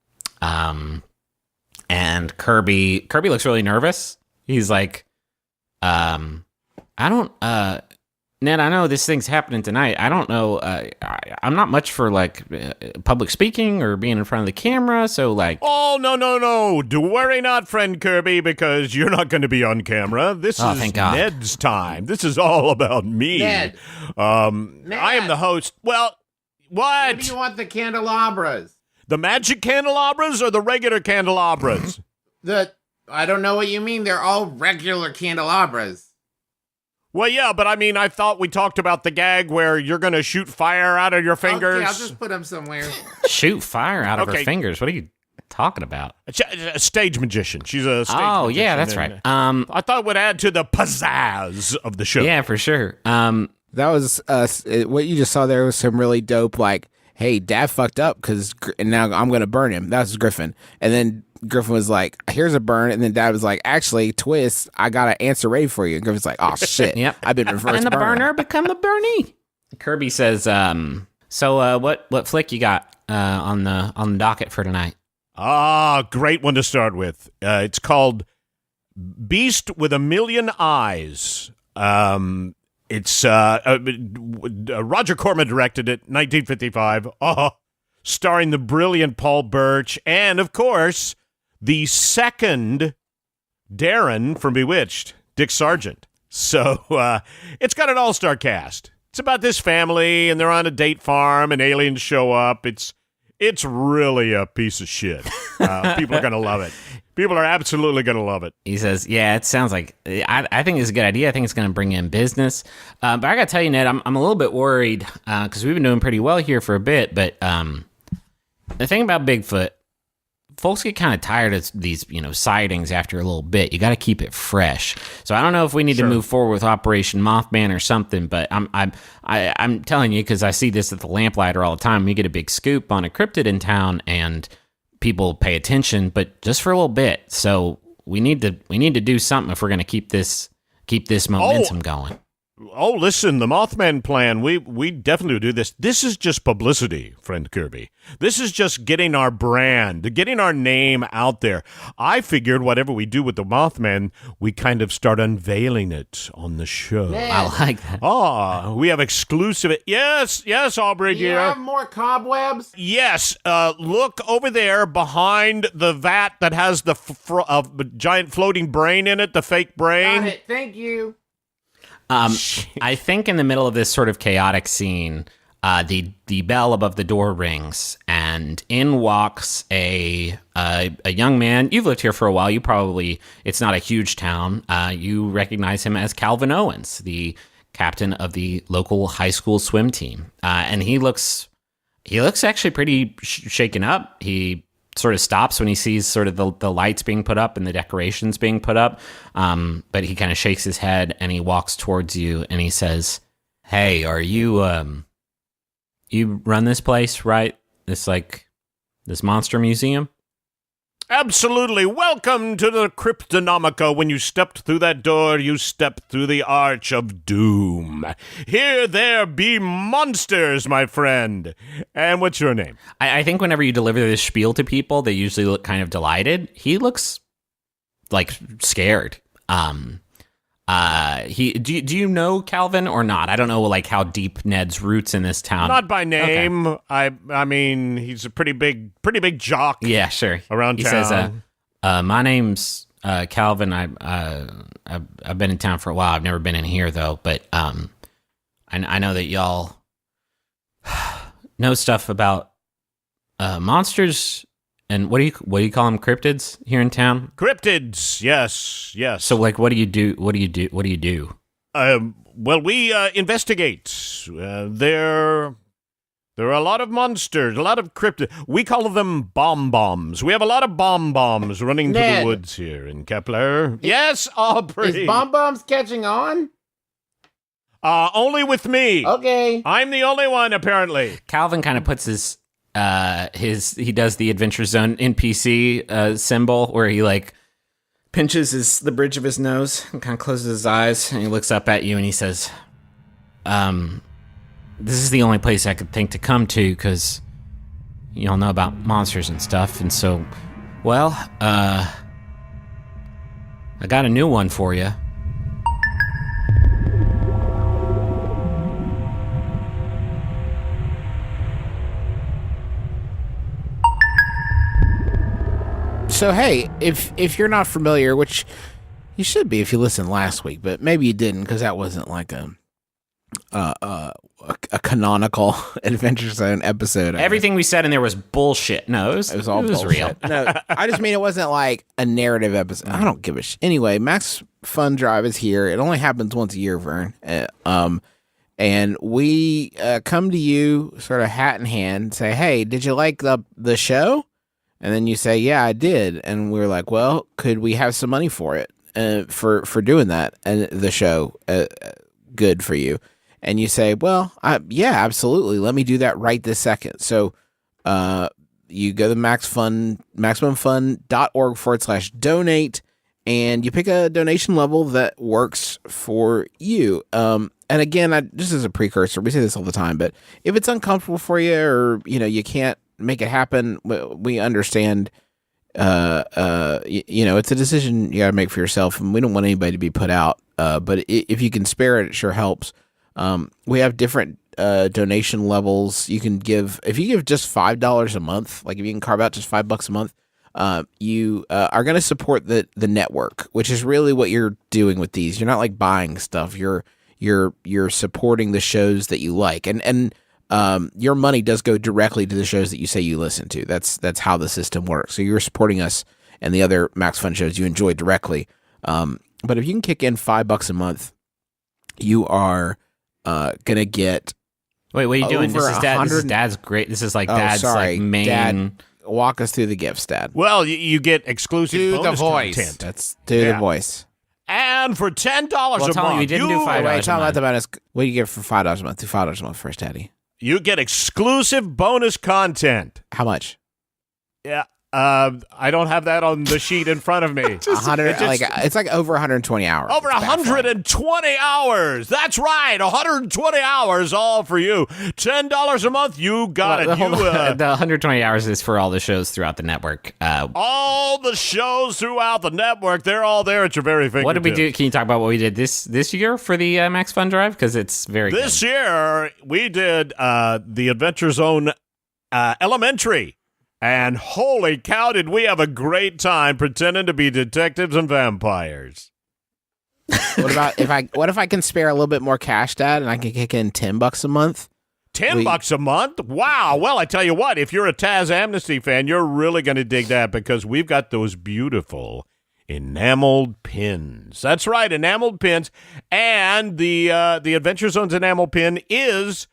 And Kirby looks really nervous. He's like, Ned, I know this thing's happening tonight. I don't know. I'm not much for like public speaking or being in front of the camera. So like, oh no! Do worry not, friend Kirby, because you're not going to be on camera. This is thank God. Ned's time. This is all about me. Ned. I am the host. Well, what? What do you want the candelabras? The magic candelabras or the regular candelabras? I don't know what you mean. They're all regular candelabras. Well, yeah, but I mean, I thought we talked about the gag where you're going to shoot fire out of your fingers. Okay, I'll just put them somewhere. shoot fire out of her Okay. fingers. What are you talking about? A stage magician. She's a stage Oh, magician. yeah, that's and, right. I thought it would add to the pizzazz of the show. Yeah, for sure. That was what you just saw there was some really dope, like, hey, Dad fucked up and now I'm going to burn him. That was Griffin. And then Griffin was like, here's a burn. And then Dad was like, actually, twist, I got an answer ready for you. And Griffin's like, oh, shit. Yep. I've been reverse and the burned. burner become the Bernie. Kirby says, so what flick you got on the docket for tonight? Ah, great one to start with. It's called Beast with a Million Eyes. It's Roger Corman directed it, 1955. Starring the brilliant Paul Birch and, of course, the second Darren from Bewitched, Dick Sargent. So it's got an all-star cast. It's about this family, and they're on a date farm, and aliens show up. It's really a piece of shit. People are going to love it. People are absolutely going to love it. He says, yeah, it sounds like, I think it's a good idea. I think it's going to bring in business. But I got to tell you, Ned, I'm a little bit worried because we've been doing pretty well here for a bit. But the thing about Bigfoot, folks get kind of tired of these, sightings after a little bit. You got to keep it fresh. So I don't know if we need to move forward with Operation Mothman or something. But I'm telling you, because I see this at the Lamplighter all the time. We get a big scoop on a cryptid in town, and people pay attention, but just for a little bit. So we need to do something if we're going to keep this momentum going. Oh, listen, the Mothman plan, we definitely do this. This is just publicity, friend Kirby. This is just getting our brand, getting our name out there. I figured whatever we do with the Mothman, we kind of start unveiling it on the show. I like that. Oh, we have exclusive. Yes, Aubrey, Do you dear. have more cobwebs? Yes, look over there behind the vat that has the giant floating brain in it, the fake brain. Got it. Thank you. I think in the middle of this sort of chaotic scene, the bell above the door rings, and in walks a young man. You've lived here for a while. It's not a huge town. You recognize him as Calvin Owens, the captain of the local high school swim team. And he looks actually pretty shaken up. He sort of stops when he sees sort of the lights being put up and the decorations being put up. But he kind of shakes his head and he walks towards you and he says, "Hey, are you, you run this place, right? This monster museum?" Absolutely. Welcome to the Cryptonomica. When you stepped through that door, you stepped through the arch of doom. Here there be monsters, my friend. And what's your name? I think whenever you deliver this spiel to people, they usually look kind of delighted. He looks like scared. Do you know Calvin or not? I don't know like how deep Ned's roots in this town. Not by name. Okay. I mean, he's a pretty big jock. Yeah, sure. Around he town. Says, "My name's Calvin. I've been in town for a while. I've never been in here though. But I know that y'all know stuff about monsters and what do you call them? Cryptids here in town? Cryptids. Yes. So like, what do you do? What do you do? Well, we investigate. They're There are a lot of monsters, a lot of cryptid. We call them bombs. We have a lot of bombs running through Ned. the woods here in Kepler. Yes, Aubrey. Is bombs catching on? Only with me. Okay. I'm the only one, apparently. Calvin kind of puts he does the Adventure Zone NPC symbol where he like pinches the bridge of his nose and kind of closes his eyes and he looks up at you and he says, this is the only place I could think to come to because you all know about monsters and stuff, and so, well, I got a new one for you. So hey, if you're not familiar, which you should be if you listened last week, but maybe you didn't because that wasn't like a canonical Adventure Zone episode. Everything we said in there was bullshit. No, it was all bullshit. real. No, I just mean it wasn't like a narrative episode. I don't give a shit. Anyway, Max Fun Drive is here. It only happens once a year, Vern. And we come to you sort of hat in hand and say, hey, did you like the show? And then you say, yeah, I did. And we're like, well, could we have some money for it, for doing that? And the show, good for you. And you say, well, yeah, absolutely. Let me do that right this second. So you go to MaximumFun.org/donate, and you pick a donation level that works for you. And again, just as a precursor, we say this all the time, but if it's uncomfortable for you or, you can't make it happen, we understand. It's a decision you got to make for yourself, and we don't want anybody to be put out. But if you can spare it, it sure helps. We have different donation levels. You can give, if you give just $5 a month, like if you can carve out just $5 a month, you are going to support the network, which is really what you're doing with these. You're not like buying stuff. You're supporting the shows that you like, and your money does go directly to the shows that you say you listen to. That's how the system works. So you're supporting us and the other Max Fun shows you enjoy directly. But if you can kick in $5 a month, you are gonna get. Wait, what are you doing? This is Dad's great. This is like Dad's like main. Dad, walk us through the gifts, Dad. Well, you get exclusive Do bonus the voice. content. That's do the voice. And for $10 Well, a tell me month, you didn't do $5 Wait, tell a me about month. the bonus. What do you get for $5 a month? Do $5 a month first, Daddy. you get exclusive bonus content. How much? Yeah. I don't have that on the sheet in front of me. 100. It's like over 120 hours. Over It's baffling. 120 hours. That's right. 120 hours all for you. $10 a month. You got it. The 120 hours is for all the shows throughout the network. All the shows throughout the network, they're all there at your very fingertips. What did we do? Can you talk about what we did this year for the Max Fun Drive? Because it's very This good. year, we did the Adventure Zone Elementary. And holy cow, did we have a great time pretending to be detectives and vampires. What if I can spare a little bit more cash, Dad, and I can kick in $10 a month? $10 a month? Wow. Well, I tell you what, if you're a Taz Amnesty fan, you're really going to dig that because we've got those beautiful enameled pins. That's right, enameled pins. And the Adventure Zone's enamel pin is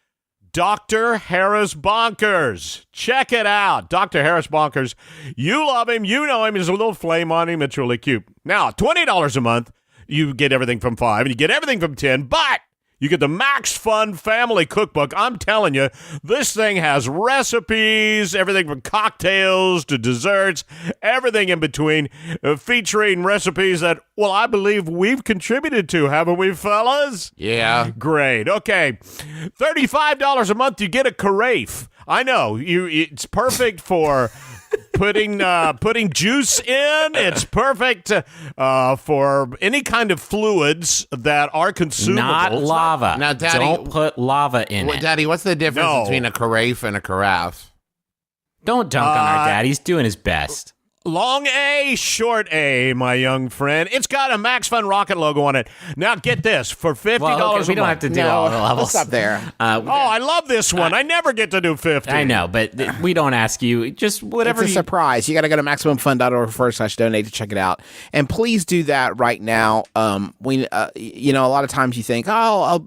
Dr. Harris Bonkers. Check it out. Dr. Harris Bonkers. You love him. You know him. He's a little flame on him. It's really cute. Now, $20 a month, you get everything from 5, and you get everything from 10, but you get the Max Fun Family Cookbook. I'm telling you, this thing has recipes, everything from cocktails to desserts, everything in between, featuring recipes that, well, I believe we've contributed to, haven't we, fellas? Yeah. Great. Okay. $35 a month, you get a carafe. I know. It's perfect for putting juice in. It's perfect for any kind of fluids that are consumable. Not lava. Now, Daddy, don't put lava in it. Daddy, what's the difference No. between a carafe and a carafe? Don't dunk on our dad. He's doing his best. Long A, short A, my young friend. It's got a Max Fun Rocket logo on it. Now, get this. For $50 Well, okay, we a don't month. have to do all the levels. Stop there. Oh, I love this one. I never get to do 50. I know, but we don't ask you. Just whatever. It's a surprise. You got to go to MaximumFun.org/donate to check it out. And please do that right now. A lot of times you think, I'll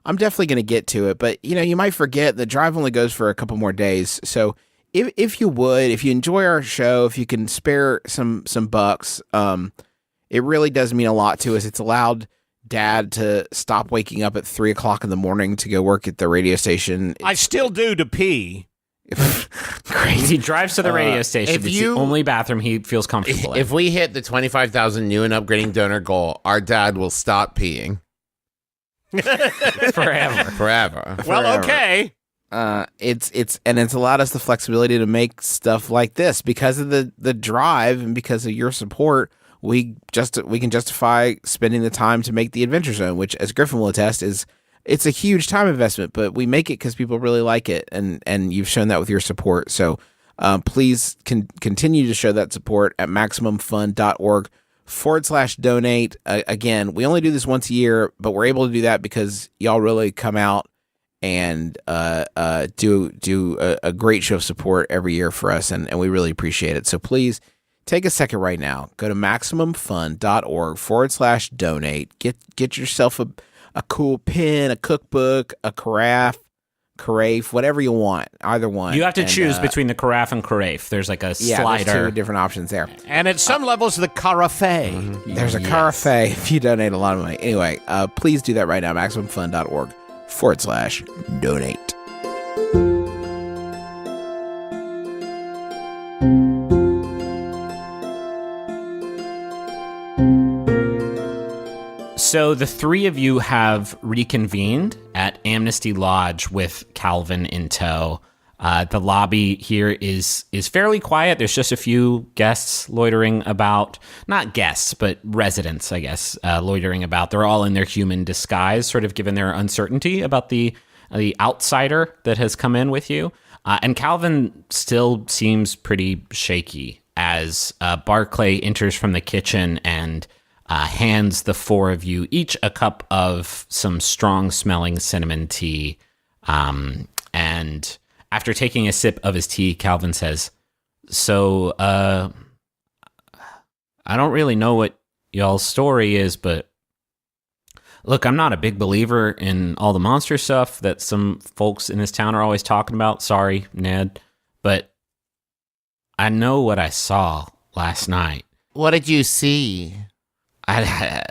I'm definitely going to get to it, but you might forget the drive only goes for a couple more days. So if you enjoy our show, if you can spare some bucks, it really does mean a lot to us. It's allowed Dad to stop waking up at 3:00 in the morning to go work at the radio station. I still do to pee. Crazy. He drives to the radio station. It's the only bathroom he feels comfortable in. If we hit the 25,000 new and upgrading donor goal, our dad will stop peeing. Forever. Well, okay. It's allowed us the flexibility to make stuff like this because of the drive and because of your support. We can justify spending the time to make the Adventure Zone, which, as Griffin will attest, it's a huge time investment, but we make it because people really like it, and you've shown that with your support. So please continue to show that support at MaximumFun.org/donate. Again, we only do this once a year, but we're able to do that because y'all really come out and do a great show of support every year for us, and we really appreciate it. So please take a second right now. Go to MaximumFun.org/donate. Get yourself a cool pen, a cookbook, a carafe, whatever you want. Either one. You have to choose between the carafe and carafe. There's like a slider. There's 2 different options there. And at some levels, the carafe. There's a carafe if you donate a lot of money. Anyway, please do that right now. MaximumFun.org/donate. So the 3 of you have reconvened at Amnesty Lodge with Calvin in tow. The lobby here is fairly quiet. There's just a few guests loitering about. Not guests, but residents, I guess, loitering about. They're all in their human disguise, sort of given their uncertainty about the outsider that has come in with you. And Calvin still seems pretty shaky as Barclay enters from the kitchen and hands the 4 of you each a cup of some strong-smelling cinnamon tea. And after taking a sip of his tea, Calvin says, "So, I don't really know what y'all's story is, but look, I'm not a big believer in all the monster stuff that some folks in this town are always talking about. Sorry, Ned, but I know what I saw last night." What did you see? I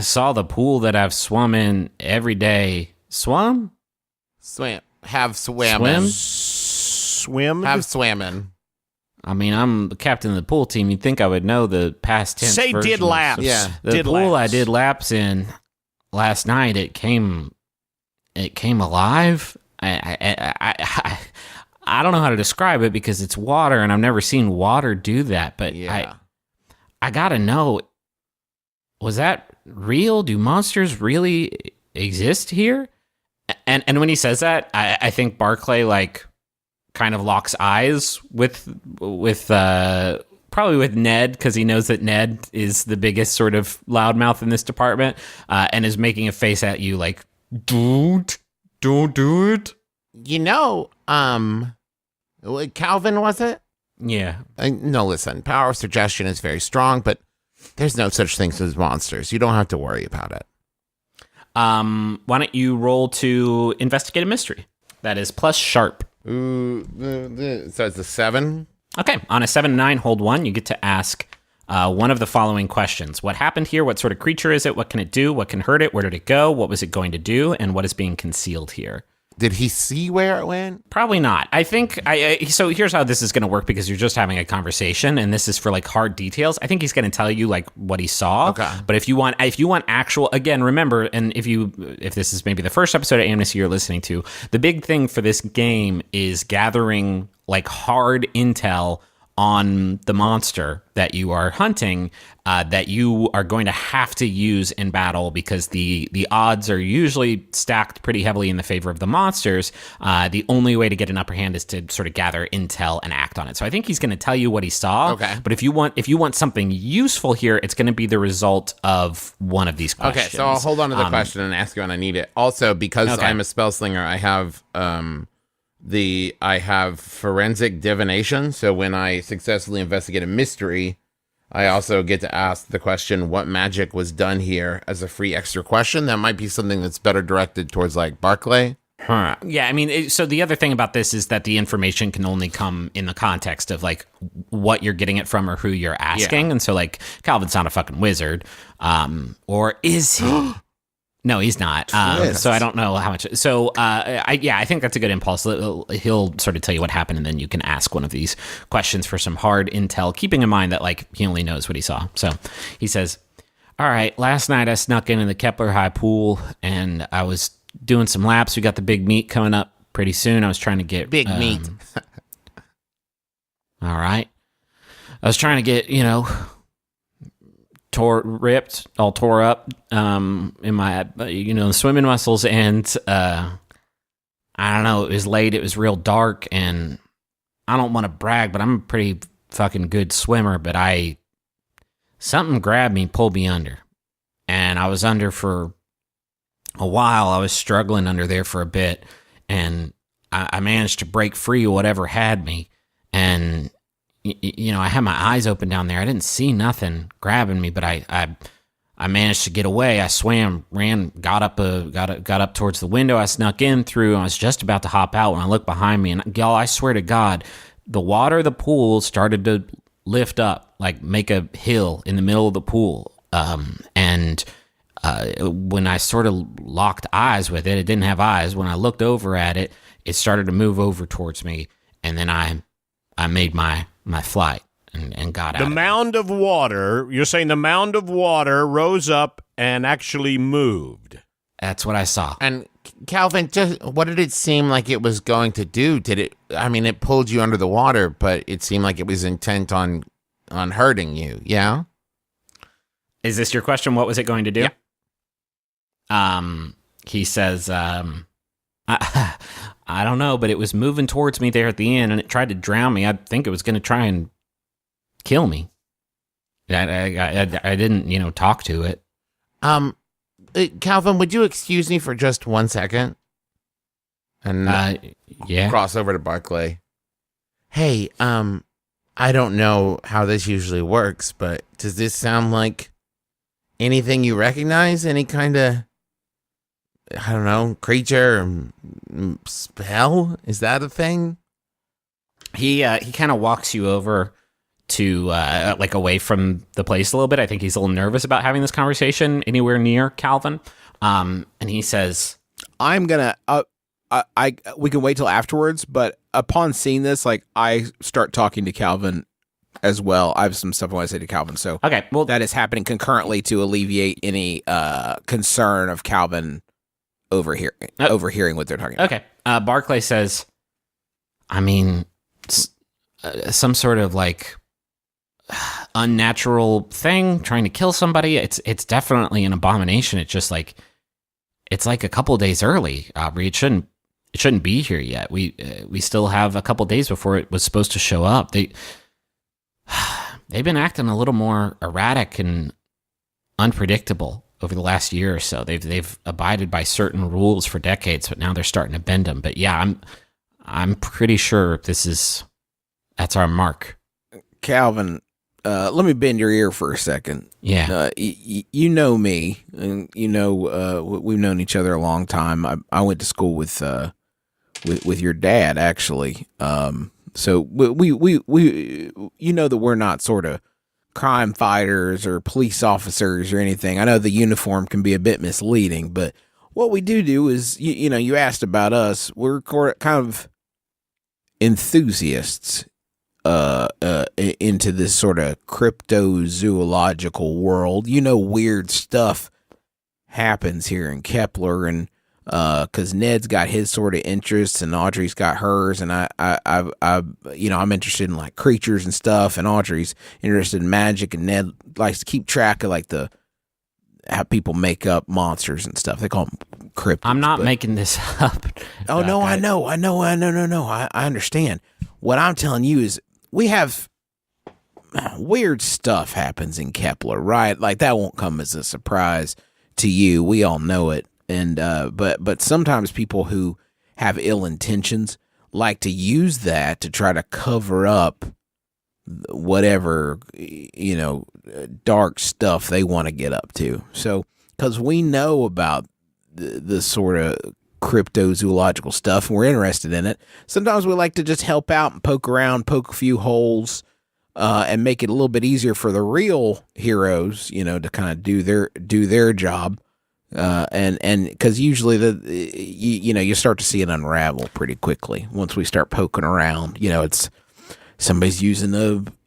saw the pool that I've swum in every day. Swum? Swam. Have swammin'. Swim? Have swammin'. I mean, I'm the captain of the pool team. You'd think I would know the past tense Say version did laps. Yeah. The did pool laps. I did laps in last night, it came alive. I don't know how to describe it because it's water and I've never seen water do that, but Yeah. I gotta know, was that real? Do monsters really exist here? And when he says that, I think Barclay kind of locks eyes with probably with Ned, because he knows that Ned is the biggest sort of loudmouth in this department, and is making a face at you like, don't do it. Calvin, was it? Yeah. No, listen, power of suggestion is very strong, but there's no such things as monsters. You don't have to worry about it. Why don't you roll to investigate a mystery? That is plus sharp. Ooh, so it's a 7? Okay, on a 7-9, hold 1, you get to ask one of the following questions. What happened here? What sort of creature is it? What can it do? What can hurt it? Where did it go? What was it going to do? And what is being concealed here? Did he see where it went? Probably not. I think, so here's how this is going to work, because you're just having a conversation, and this is for hard details. I think he's going to tell you what he saw. Okay. But if you want actual, again, remember, and if this is maybe the first episode of Amnesty you're listening to, the big thing for this game is gathering hard intel on the monster that you are hunting, that you are going to have to use in battle, because the odds are usually stacked pretty heavily in the favor of the monsters. The only way to get an upper hand is to sort of gather intel and act on it. So I think he's going to tell you what he saw. Okay. But if you want something useful here, it's going to be the result of one of these questions. Okay, so I'll hold on to the question and ask you when I need it. Also, because Okay. I'm a spell slinger, I have I have forensic divination. So when I successfully investigate a mystery, I also get to ask the question, what magic was done here, as a free extra question. That might be something that's better directed towards like Barclay. Huh. Yeah, I mean, so the other thing about this is that the information can only come in the context of like what you're getting it from or who you're asking. Yeah. And so like Calvin's not a fucking wizard. Or is he? No, he's not. Twist. So I don't know how much. So I think that's a good impulse. He'll sort of tell you what happened, and then you can ask one of these questions for some hard intel, keeping in mind that like he only knows what he saw. So he says, "All right, last night I snuck into the Kepler High Pool, and I was doing some laps. We got the big meet coming up pretty soon. I was trying to get Big meat. All right, I was trying to get ripped, all tore up in my swimming muscles, and I don't know, it was late, it was real dark, and I don't want to brag, but I'm a pretty fucking good swimmer, but something grabbed me, pulled me under, and I was under for a while. I was struggling under there for a bit, and I managed to break free of whatever had me, and I had my eyes open down there. I didn't see nothing grabbing me, but I managed to get away. I swam, ran, got up towards the window. I snuck in through. I was just about to hop out when I looked behind me, and y'all, I swear to God, the water of the pool started to lift up, like make a hill in the middle of the pool. And when I sort of locked eyes with it, it didn't have eyes. When I looked over at it, it started to move over towards me, and then I made my flight and got out. The mound of water, you're saying the mound of water rose up and actually moved. That's what I saw. And Calvin, just what did it seem like it was going to do? Did it? I mean, it pulled you under the water, but it seemed like it was intent on hurting you. Yeah. Is this your question? What was it going to do? Yeah. He says, I don't know, but it was moving towards me there at the end, and it tried to drown me. I think it was going to try and kill me. I didn't, talk to it. Calvin, would you excuse me for just 1 second? And yeah. cross over to Barclay. Hey, I don't know how this usually works, but does this sound like anything you recognize? Any kind of, I don't know, creature or spell? Is that a thing? He kind of walks you over to like away from the place a little bit. I think he's a little nervous about having this conversation anywhere near Calvin. And he says, I'm gonna we can wait till afterwards, but upon seeing this, like, I start talking to Calvin as well. I have some stuff I want to say to Calvin, so okay, well, that is happening concurrently to alleviate any concern of Calvin overhearing what they're talking about. okay. Barclay says, I mean, some sort of like unnatural thing trying to kill somebody. It's definitely an abomination. It's just like, it's like a couple days early, Aubrey. It shouldn't be here yet. We still have a couple days before it was supposed to show up. They've been acting a little more erratic and unpredictable over the last year or so. They've abided by certain rules for decades, but now they're starting to bend them. But yeah, I'm pretty sure that's our mark. Calvin, let me bend your ear for a second. Yeah. You know me, and we've known each other a long time. I went to school with your dad, actually. So we that we're not sort of crime fighters or police officers or anything. I know the uniform can be a bit misleading, but what we do is, you asked about us. We're kind of enthusiasts into this sort of cryptozoological world. Weird stuff happens here in Kepler, and because Ned's got his sort of interests and Audrey's got hers, and I'm interested in like creatures and stuff, and Audrey's interested in magic, and Ned likes to keep track of like how people make up monsters and stuff. They call them cryptids. I'm not making this up. Oh no, I know. I understand. What I'm telling you is we have weird stuff happens in Kepler, right? Like that won't come as a surprise to you. We all know it. And but sometimes people who have ill intentions like to use that to try to cover up whatever, dark stuff they want to get up to. So, because we know about the sort of cryptozoological stuff and we're interested in it, sometimes we like to just help out and poke around, poke a few holes, and make it a little bit easier for the real heroes, to kind of do their job. And because usually you start to see it unravel pretty quickly once we start poking around. It's somebody's using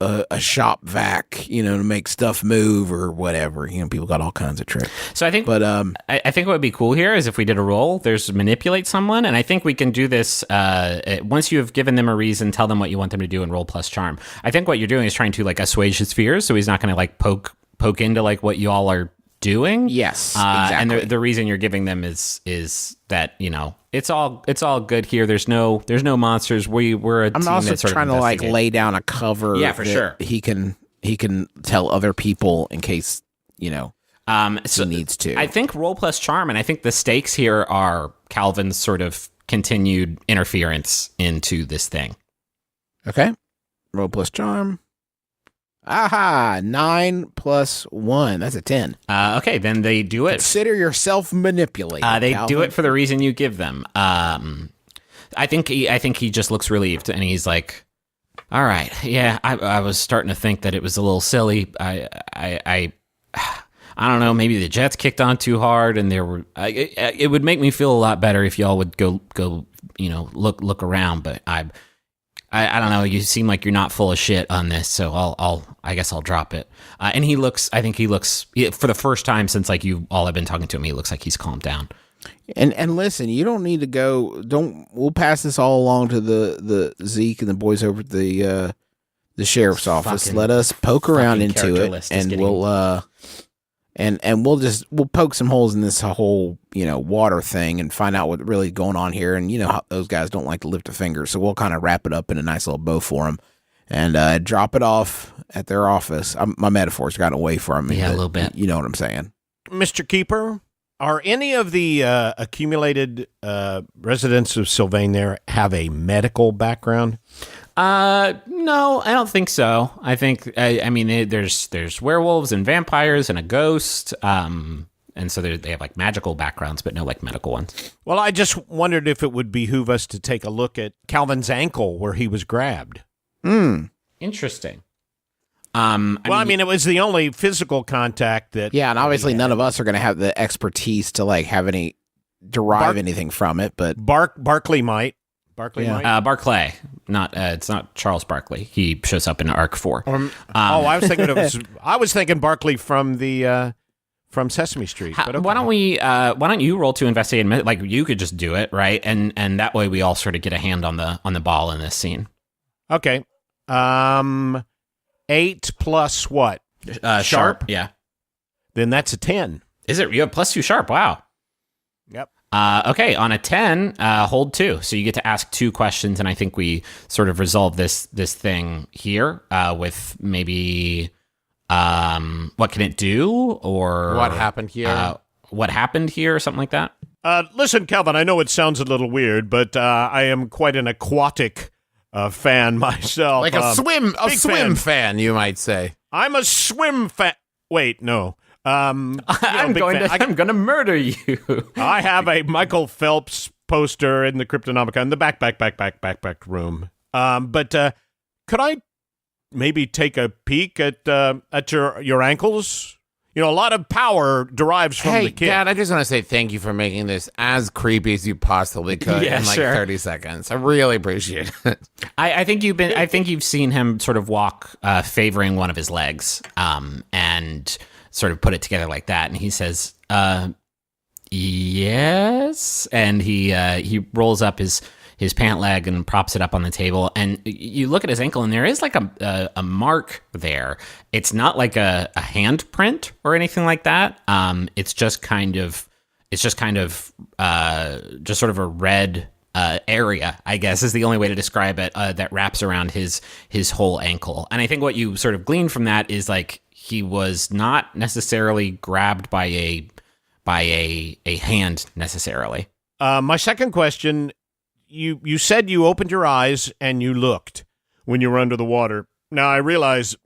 a shop vac, to make stuff move or whatever. People got all kinds of tricks. So I think, I think what would be cool here is if we did a roll. There's manipulate someone, and I think we can do this once you have given them a reason. Tell them what you want them to do, and roll plus charm. I think what you're doing is trying to assuage his fears, so he's not going to poke into what you all are doing. Yes, exactly. And the reason you're giving them is that it's all good here. There's no monsters. We're a team. I'm also that sort trying of to lay down a cover. Yeah, for sure. He can tell other people in case he needs to. I think roll plus charm, and I think the stakes here are Calvin's sort of continued interference into this thing. Okay, roll plus charm. Aha, 9 plus 1. That's a 10. Okay, then they do it. Consider yourself manipulated. They Calvin. do it for the reason you give them. I think he just looks relieved, and he's like, "All right, yeah, I was starting to think that it was a little silly. I don't know, maybe the Jets kicked on too hard, and there were. It would make me feel a lot better if y'all would go, look around, but I don't know. You seem like you're not full of shit on this, so I guess I'll drop it." And I think he looks for the first time since you all have been talking to him. He looks like he's calmed down. And listen, you don't need to go. We'll pass this all along to the Zeke and the boys over at the sheriff's office. Let us poke around into it, and we'll poke some holes in this whole water thing and find out what's really going on here. And how those guys don't like to lift a finger, so we'll kind of wrap it up in a nice little bow for them and drop it off at their office. My metaphors got away from me. Yeah, a little bit. You know what I'm saying, Mr. Keeper? Are any of the accumulated residents of Sylvain there have a medical background? No, I don't think so. I think there's werewolves and vampires and a ghost. And so they have magical backgrounds, but no medical ones. Well, I just wondered if it would behoove us to take a look at Calvin's ankle where he was grabbed. Interesting. It was the only physical contact that. Yeah, and obviously none of us are going to have the expertise to derive anything from it. But Barclay might. Barclay, it's not Charles Barkley. He shows up in Arc 4. I was thinking Barclay from Sesame Street. But okay. Why don't you roll to investigate? You could just do it, right? And that way we all sort of get a hand on the ball in this scene. Okay. 8 plus what? Sharp. Yeah. Then that's a 10. Is it? You have +2 sharp. Wow. Yep. Okay, on a 10, hold 2. So you get to ask 2 questions, and I think we sort of resolve this thing here with maybe what can it do, or what happened here, or something like that. Listen, Calvin, I know it sounds a little weird, but I am quite an aquatic fan myself. Like a swim fan, you might say. I'm a swim fan. Wait, no. I'm going to murder you. I have a Michael Phelps poster in the Cryptonomicon in the back room. But could I maybe take a peek at your ankles? A lot of power derives from the kid. Hey, Dad, I just want to say thank you for making this as creepy as you possibly could in sure. 30 seconds. I really appreciate it. I think you've seen him sort of walk favoring one of his legs, and sort of put it together like that, and he says, "Yes," and he rolls up his pant leg and props it up on the table, and you look at his ankle, and there is a mark there. It's not like a handprint or anything like that. It's just sort of a red area, I guess, is the only way to describe it, that wraps around his whole ankle. And I think what you sort of glean from that is he was not necessarily grabbed by a hand necessarily. My second question, you said you opened your eyes and you looked when you were under the water. Now, I realize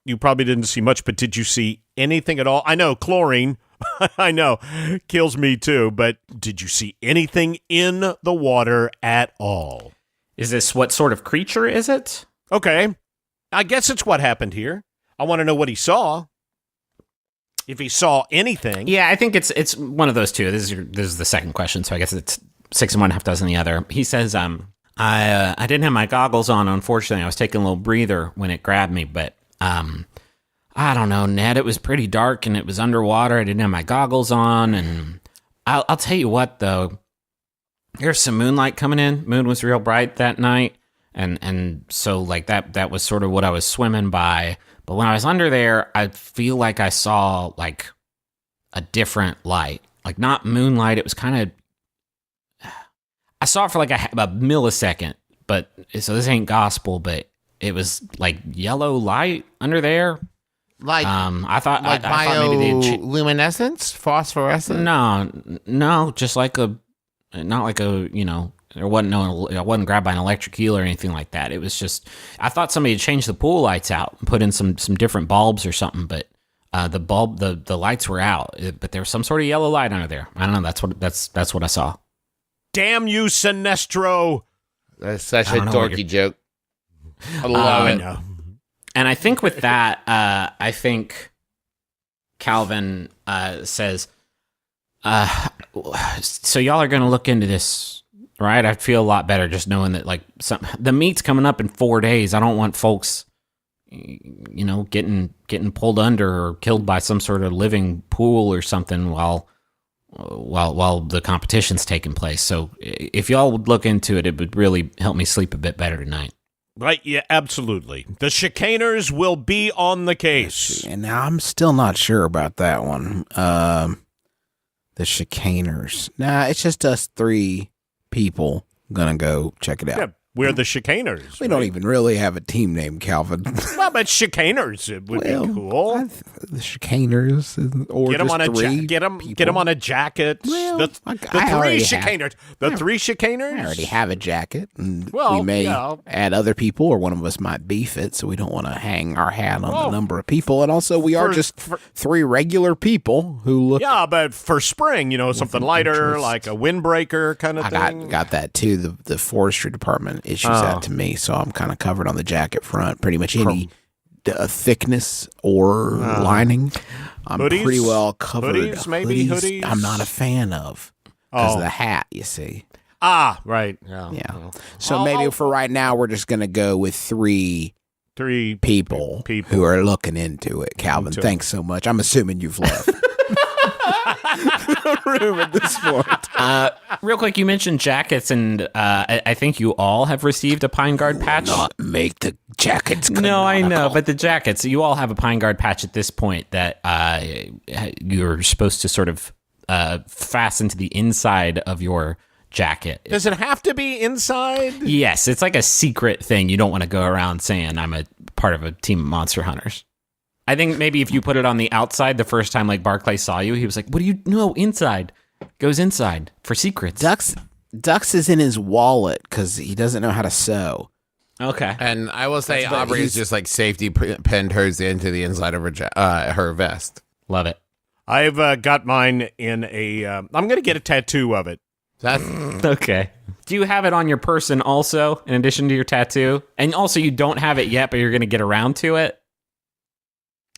you probably didn't see much, but did you see anything at all? I know chlorine, I know, kills me too, but did you see anything in the water at all? Is this what sort of creature is it? Okay, I guess it's what happened here. I want to know what he saw. If he saw anything. Yeah, I think it's one of those two. This is the second question, so I guess it's 6 and 1, half dozen the other. He says, I didn't have my goggles on, unfortunately. I was taking a little breather when it grabbed me, but I don't know, Ned. It was pretty dark and it was underwater. I didn't have my goggles on, and I'll tell you what, though. There's some moonlight coming in. Moon was real bright that night, and so like that was sort of what I was swimming by. But when I was under there, I feel like I saw like a different light, like not moonlight. It was kind of, I saw it for like a millisecond, but so this ain't gospel, but it was like yellow light under there. Like, I thought like I thought maybe bioluminescence, phosphorescence. No, just like not like a, you know, I wasn't grabbed by an electric eel or anything like that. It was just, I thought somebody had changed the pool lights out and put in some different bulbs or something, but the lights were out, but there was some sort of yellow light under there. I don't know. That's what I saw. Damn you, Sinestro. That's such a dorky joke. I love it. Know. And I think with that, I think Calvin says, so y'all are going to look into this, right? I feel a lot better just knowing that like the meet's coming up in 4 days. I don't want folks, you know, getting pulled under or killed by some sort of living pool or something while the competition's taking place. So if y'all would look into it, it would really help me sleep a bit better tonight. Right, yeah, absolutely. The chicaners will be on the case. And now I'm still not sure about that one. The chicaners. Nah, it's just us 3 people gonna go check it out. Yeah, we're the chicaners. We don't even really have a team name, Calvin. Well, but chicaners would be cool. The chicaners, or Get them just on a 3 get them on a jacket. Well, the I 3 already chicaners. The 3 chicaners. I already have a jacket, and Well, we may yeah. add other people, or one of us might beef it, so we don't want to hang our hat on the number of people. And also, we are just 3 regular people who look. Yeah, but for spring, you know, something lighter, interest. like a windbreaker kind of thing. Got that too. The forestry department issues that to me, so I'm kind of covered on the jacket front. Pretty much any thickness or lining, I'm hoodies? pretty well covered. Hoodies, maybe hoodies? I'm not a fan of because of the hat. You see. Ah, right. Yeah. Yeah. So maybe for right now, we're just gonna go with 3 people who are looking into it. Calvin, thanks so much. I'm assuming you've left the room at this point. Real quick, you mentioned jackets, and I think you all have received a Pine Guard patch. Not make the jackets. No, I know, but the jackets, you all have a Pine Guard patch at this point that you're supposed to sort of fasten to the inside of your jacket. Does it have to be inside? Yes, it's like a secret thing. You don't want to go around saying I'm a part of a team of monster hunters. I think maybe if you put it on the outside the first time, like Barclay saw you, he was like, "What do you know? Inside goes inside for secrets." Ducks is in his wallet because he doesn't know how to sew. Okay, And I will say, Aubrey is just like safety pinned hers into the inside of her vest. love it. I've got mine in a. I'm going to get a tattoo of it. That's Okay. Do you have it on your person also, in addition to your tattoo? And also, you don't have it yet, but you're going to get around to it?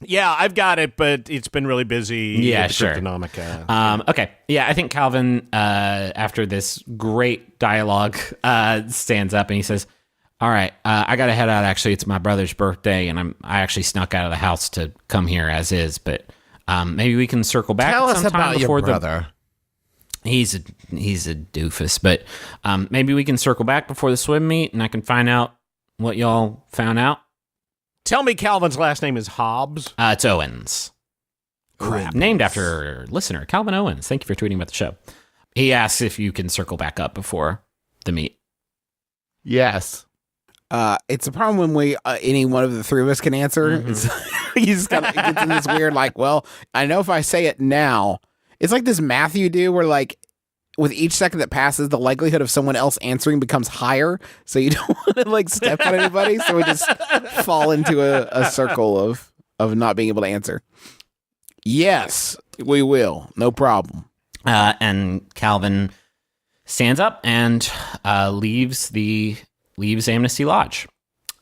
Yeah, I've got it, but it's been really busy. Yeah, with the sure. Cryptonomica. Okay. Yeah, I think Calvin, after this great dialogue, stands up and he says, "All right, I got to head out. Actually, it's my brother's birthday, and I actually snuck out of the house to come here as is. But maybe we can circle back. Tell us sometime about before your brother. He's a doofus, but maybe we can circle back before the swim meet, and I can find out what y'all found out. Tell me Calvin's last name is Hobbs. It's Owens. Crap. Named after listener Calvin Owens. Thank you for tweeting about the show. He asks if you can circle back up before the meet. Yes. It's a problem when any one of the 3 of us can answer. Mm-hmm. You just kind of gets in this weird, like, well, I know if I say it now, it's like this math you do where, like, with each second that passes, the likelihood of someone else answering becomes higher. So you don't want to like step on anybody. So we just fall into a circle of not being able to answer. Yes, we will. No problem. And Calvin stands up and leaves Amnesty Lodge.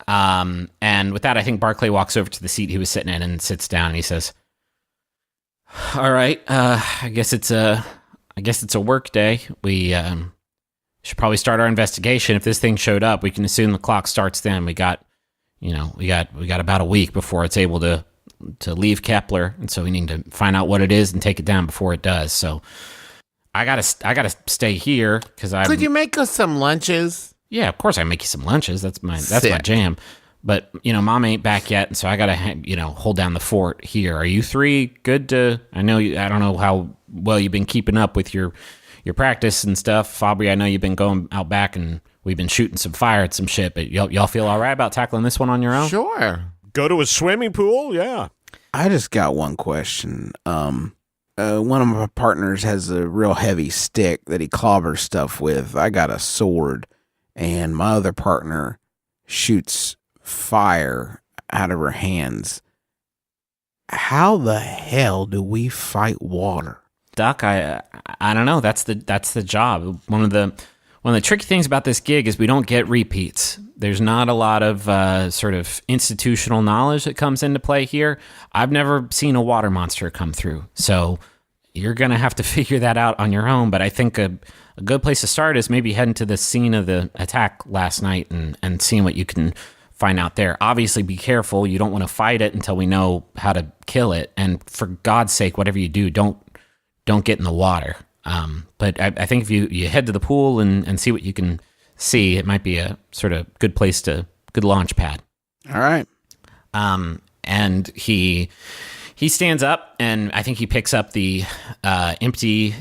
And with that, I think Barclay walks over to the seat he was sitting in and sits down. And he says, "All right, I guess it's a work day. We should probably start our investigation. If this thing showed up, we can assume the clock starts then. We got about a week before it's able to leave Kepler, and so we need to find out what it is and take it down before it does. So I gotta stay here because I Could you make us some lunches? Yeah, of course I make you some lunches. That's my Sick. jam. But Mom ain't back yet, and so I gotta hold down the fort here. Are you three good to? I don't know how well you've been keeping up with your practice and stuff, Aubrey. I know you've been going out back and we've been shooting some fire at some shit. But y'all feel all right about tackling this one on your own? Sure. Go to a swimming pool? Yeah. I just got one question. One of my partners has a real heavy stick that he clobbers stuff with. I got a sword, and my other partner shoots fire out of her hands. How the hell do we fight water? Duck, I don't know. That's the job. One of the tricky things about this gig is we don't get repeats. There's not a lot of sort of institutional knowledge that comes into play here. I've never seen a water monster come through, so you're gonna have to figure that out on your own. But I think a good place to start is maybe heading to the scene of the attack last night and seeing what you can find out there. Obviously, be careful. You don't want to fight it until we know how to kill it. And for God's sake, whatever you do, don't get in the water. But I think if you head to the pool and see what you can see, it might be a sort of good launch pad. All right. And he stands up, and I think he picks up the empty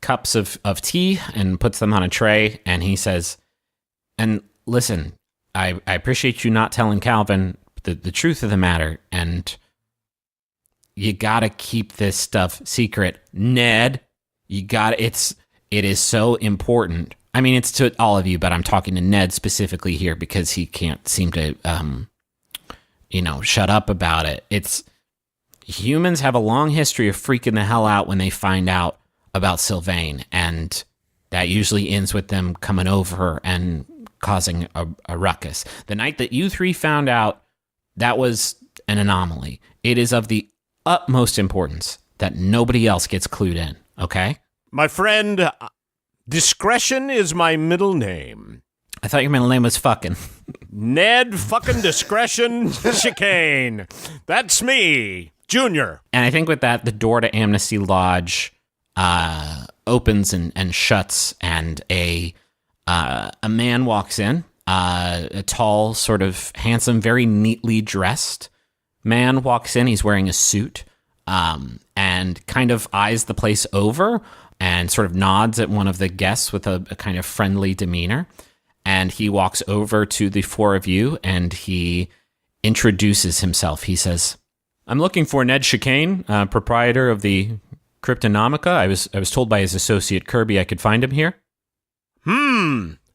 cups of tea and puts them on a tray, and he says, "And listen, I appreciate you not telling Calvin the truth of the matter, and you gotta keep this stuff secret, Ned. It is so important. I mean, it's to all of you, but I'm talking to Ned specifically here because he can't seem to, shut up about it. Humans have a long history of freaking the hell out when they find out about Sylvain, and that usually ends with them coming over and causing a ruckus. The night that you three found out, that was an anomaly. It is of the utmost importance that nobody else gets clued in, okay? My friend, discretion is my middle name. I thought your middle name was fucking. Ned fucking Discretion Chicane. That's me, Junior. And I think with that, the door to Amnesty Lodge opens and shuts, and a man walks in, a tall, sort of handsome, very neatly dressed man walks in. He's wearing a suit and kind of eyes the place over and sort of nods at one of the guests with a kind of friendly demeanor. And he walks over to the four of you, and he introduces himself. He says, "I'm looking for Ned Chicane, proprietor of the Cryptonomica. I was told by his associate Kirby I could find him here."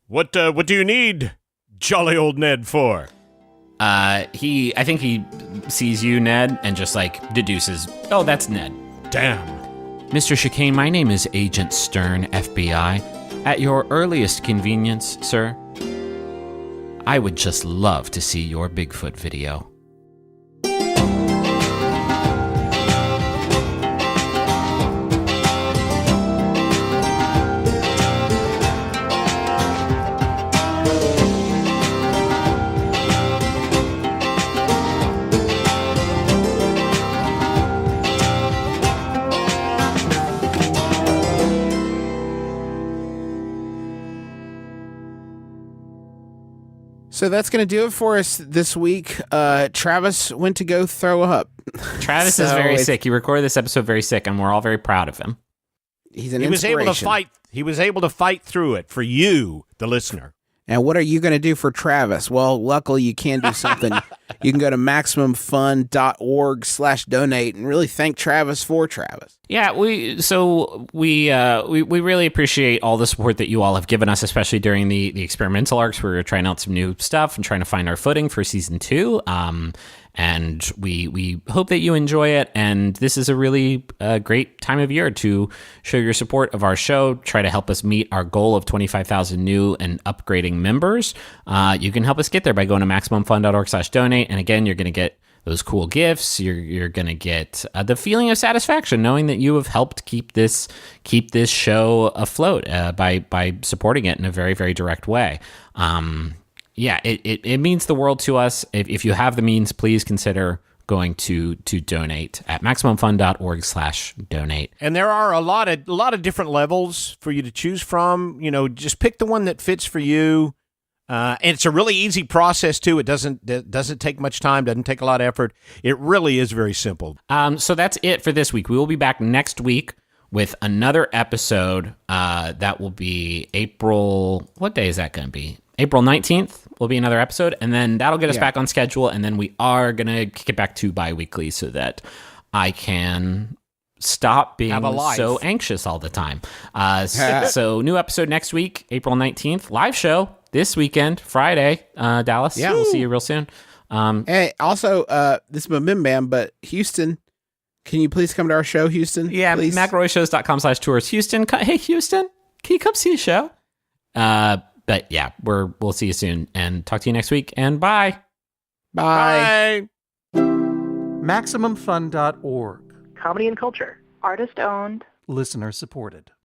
What do you need, jolly old Ned, for? I think he sees you, Ned, and just like deduces, "Oh, that's Ned." Damn. "Mr. Chicane, my name is Agent Stern, FBI. At your earliest convenience, sir, I would just love to see your Bigfoot video." So that's going to do it for us this week. Travis went to go throw up. Travis is very sick. He recorded this episode very sick, and we're all very proud of him. He's an He was able to inspiration. fight. He was able to fight through it for you, the listener. And what are you going to do for Travis? Well, luckily you can do something. You can go to MaximumFun.org/donate and really thank Travis for Travis. Yeah, we really appreciate all the support that you all have given us, especially during the experimental arcs where we're trying out some new stuff and trying to find our footing for season 2. And we hope that you enjoy it. And this is a really great time of year to show your support of our show, try to help us meet our goal of 25,000 new and upgrading members. You can help us get there by going to MaximumFun.org/donate. And again, you're going to get those cool gifts. You're going to get the feeling of satisfaction knowing that you have helped keep this show afloat by supporting it in a very, very direct way. Yeah, it means the world to us. If you have the means, please consider going to donate at MaximumFun.org/donate. And there are a lot of different levels for you to choose from. Just pick the one that fits for you. And it's a really easy process too. It doesn't take much time, doesn't take a lot of effort. It really is very simple. So that's it for this week. We will be back next week with another episode. That will be April. What day is that going to be? April 19th will be another episode, and then that'll get us back on schedule, and then we are going to kick it back to bi-weekly so that I can stop being so anxious all the time. So new episode next week, April 19th, live show this weekend, Friday, Dallas. Yeah. We'll see you real soon. Hey, also, this is my Bim Bam, but Houston, can you please come to our show, Houston? Yeah, McElroyshows.com/tours. Houston, hey, Houston, can you come see a show? But yeah, we'll see you soon and talk to you next week, and bye. Bye. MaximumFun.org. Comedy and culture. Artist owned. Listener supported.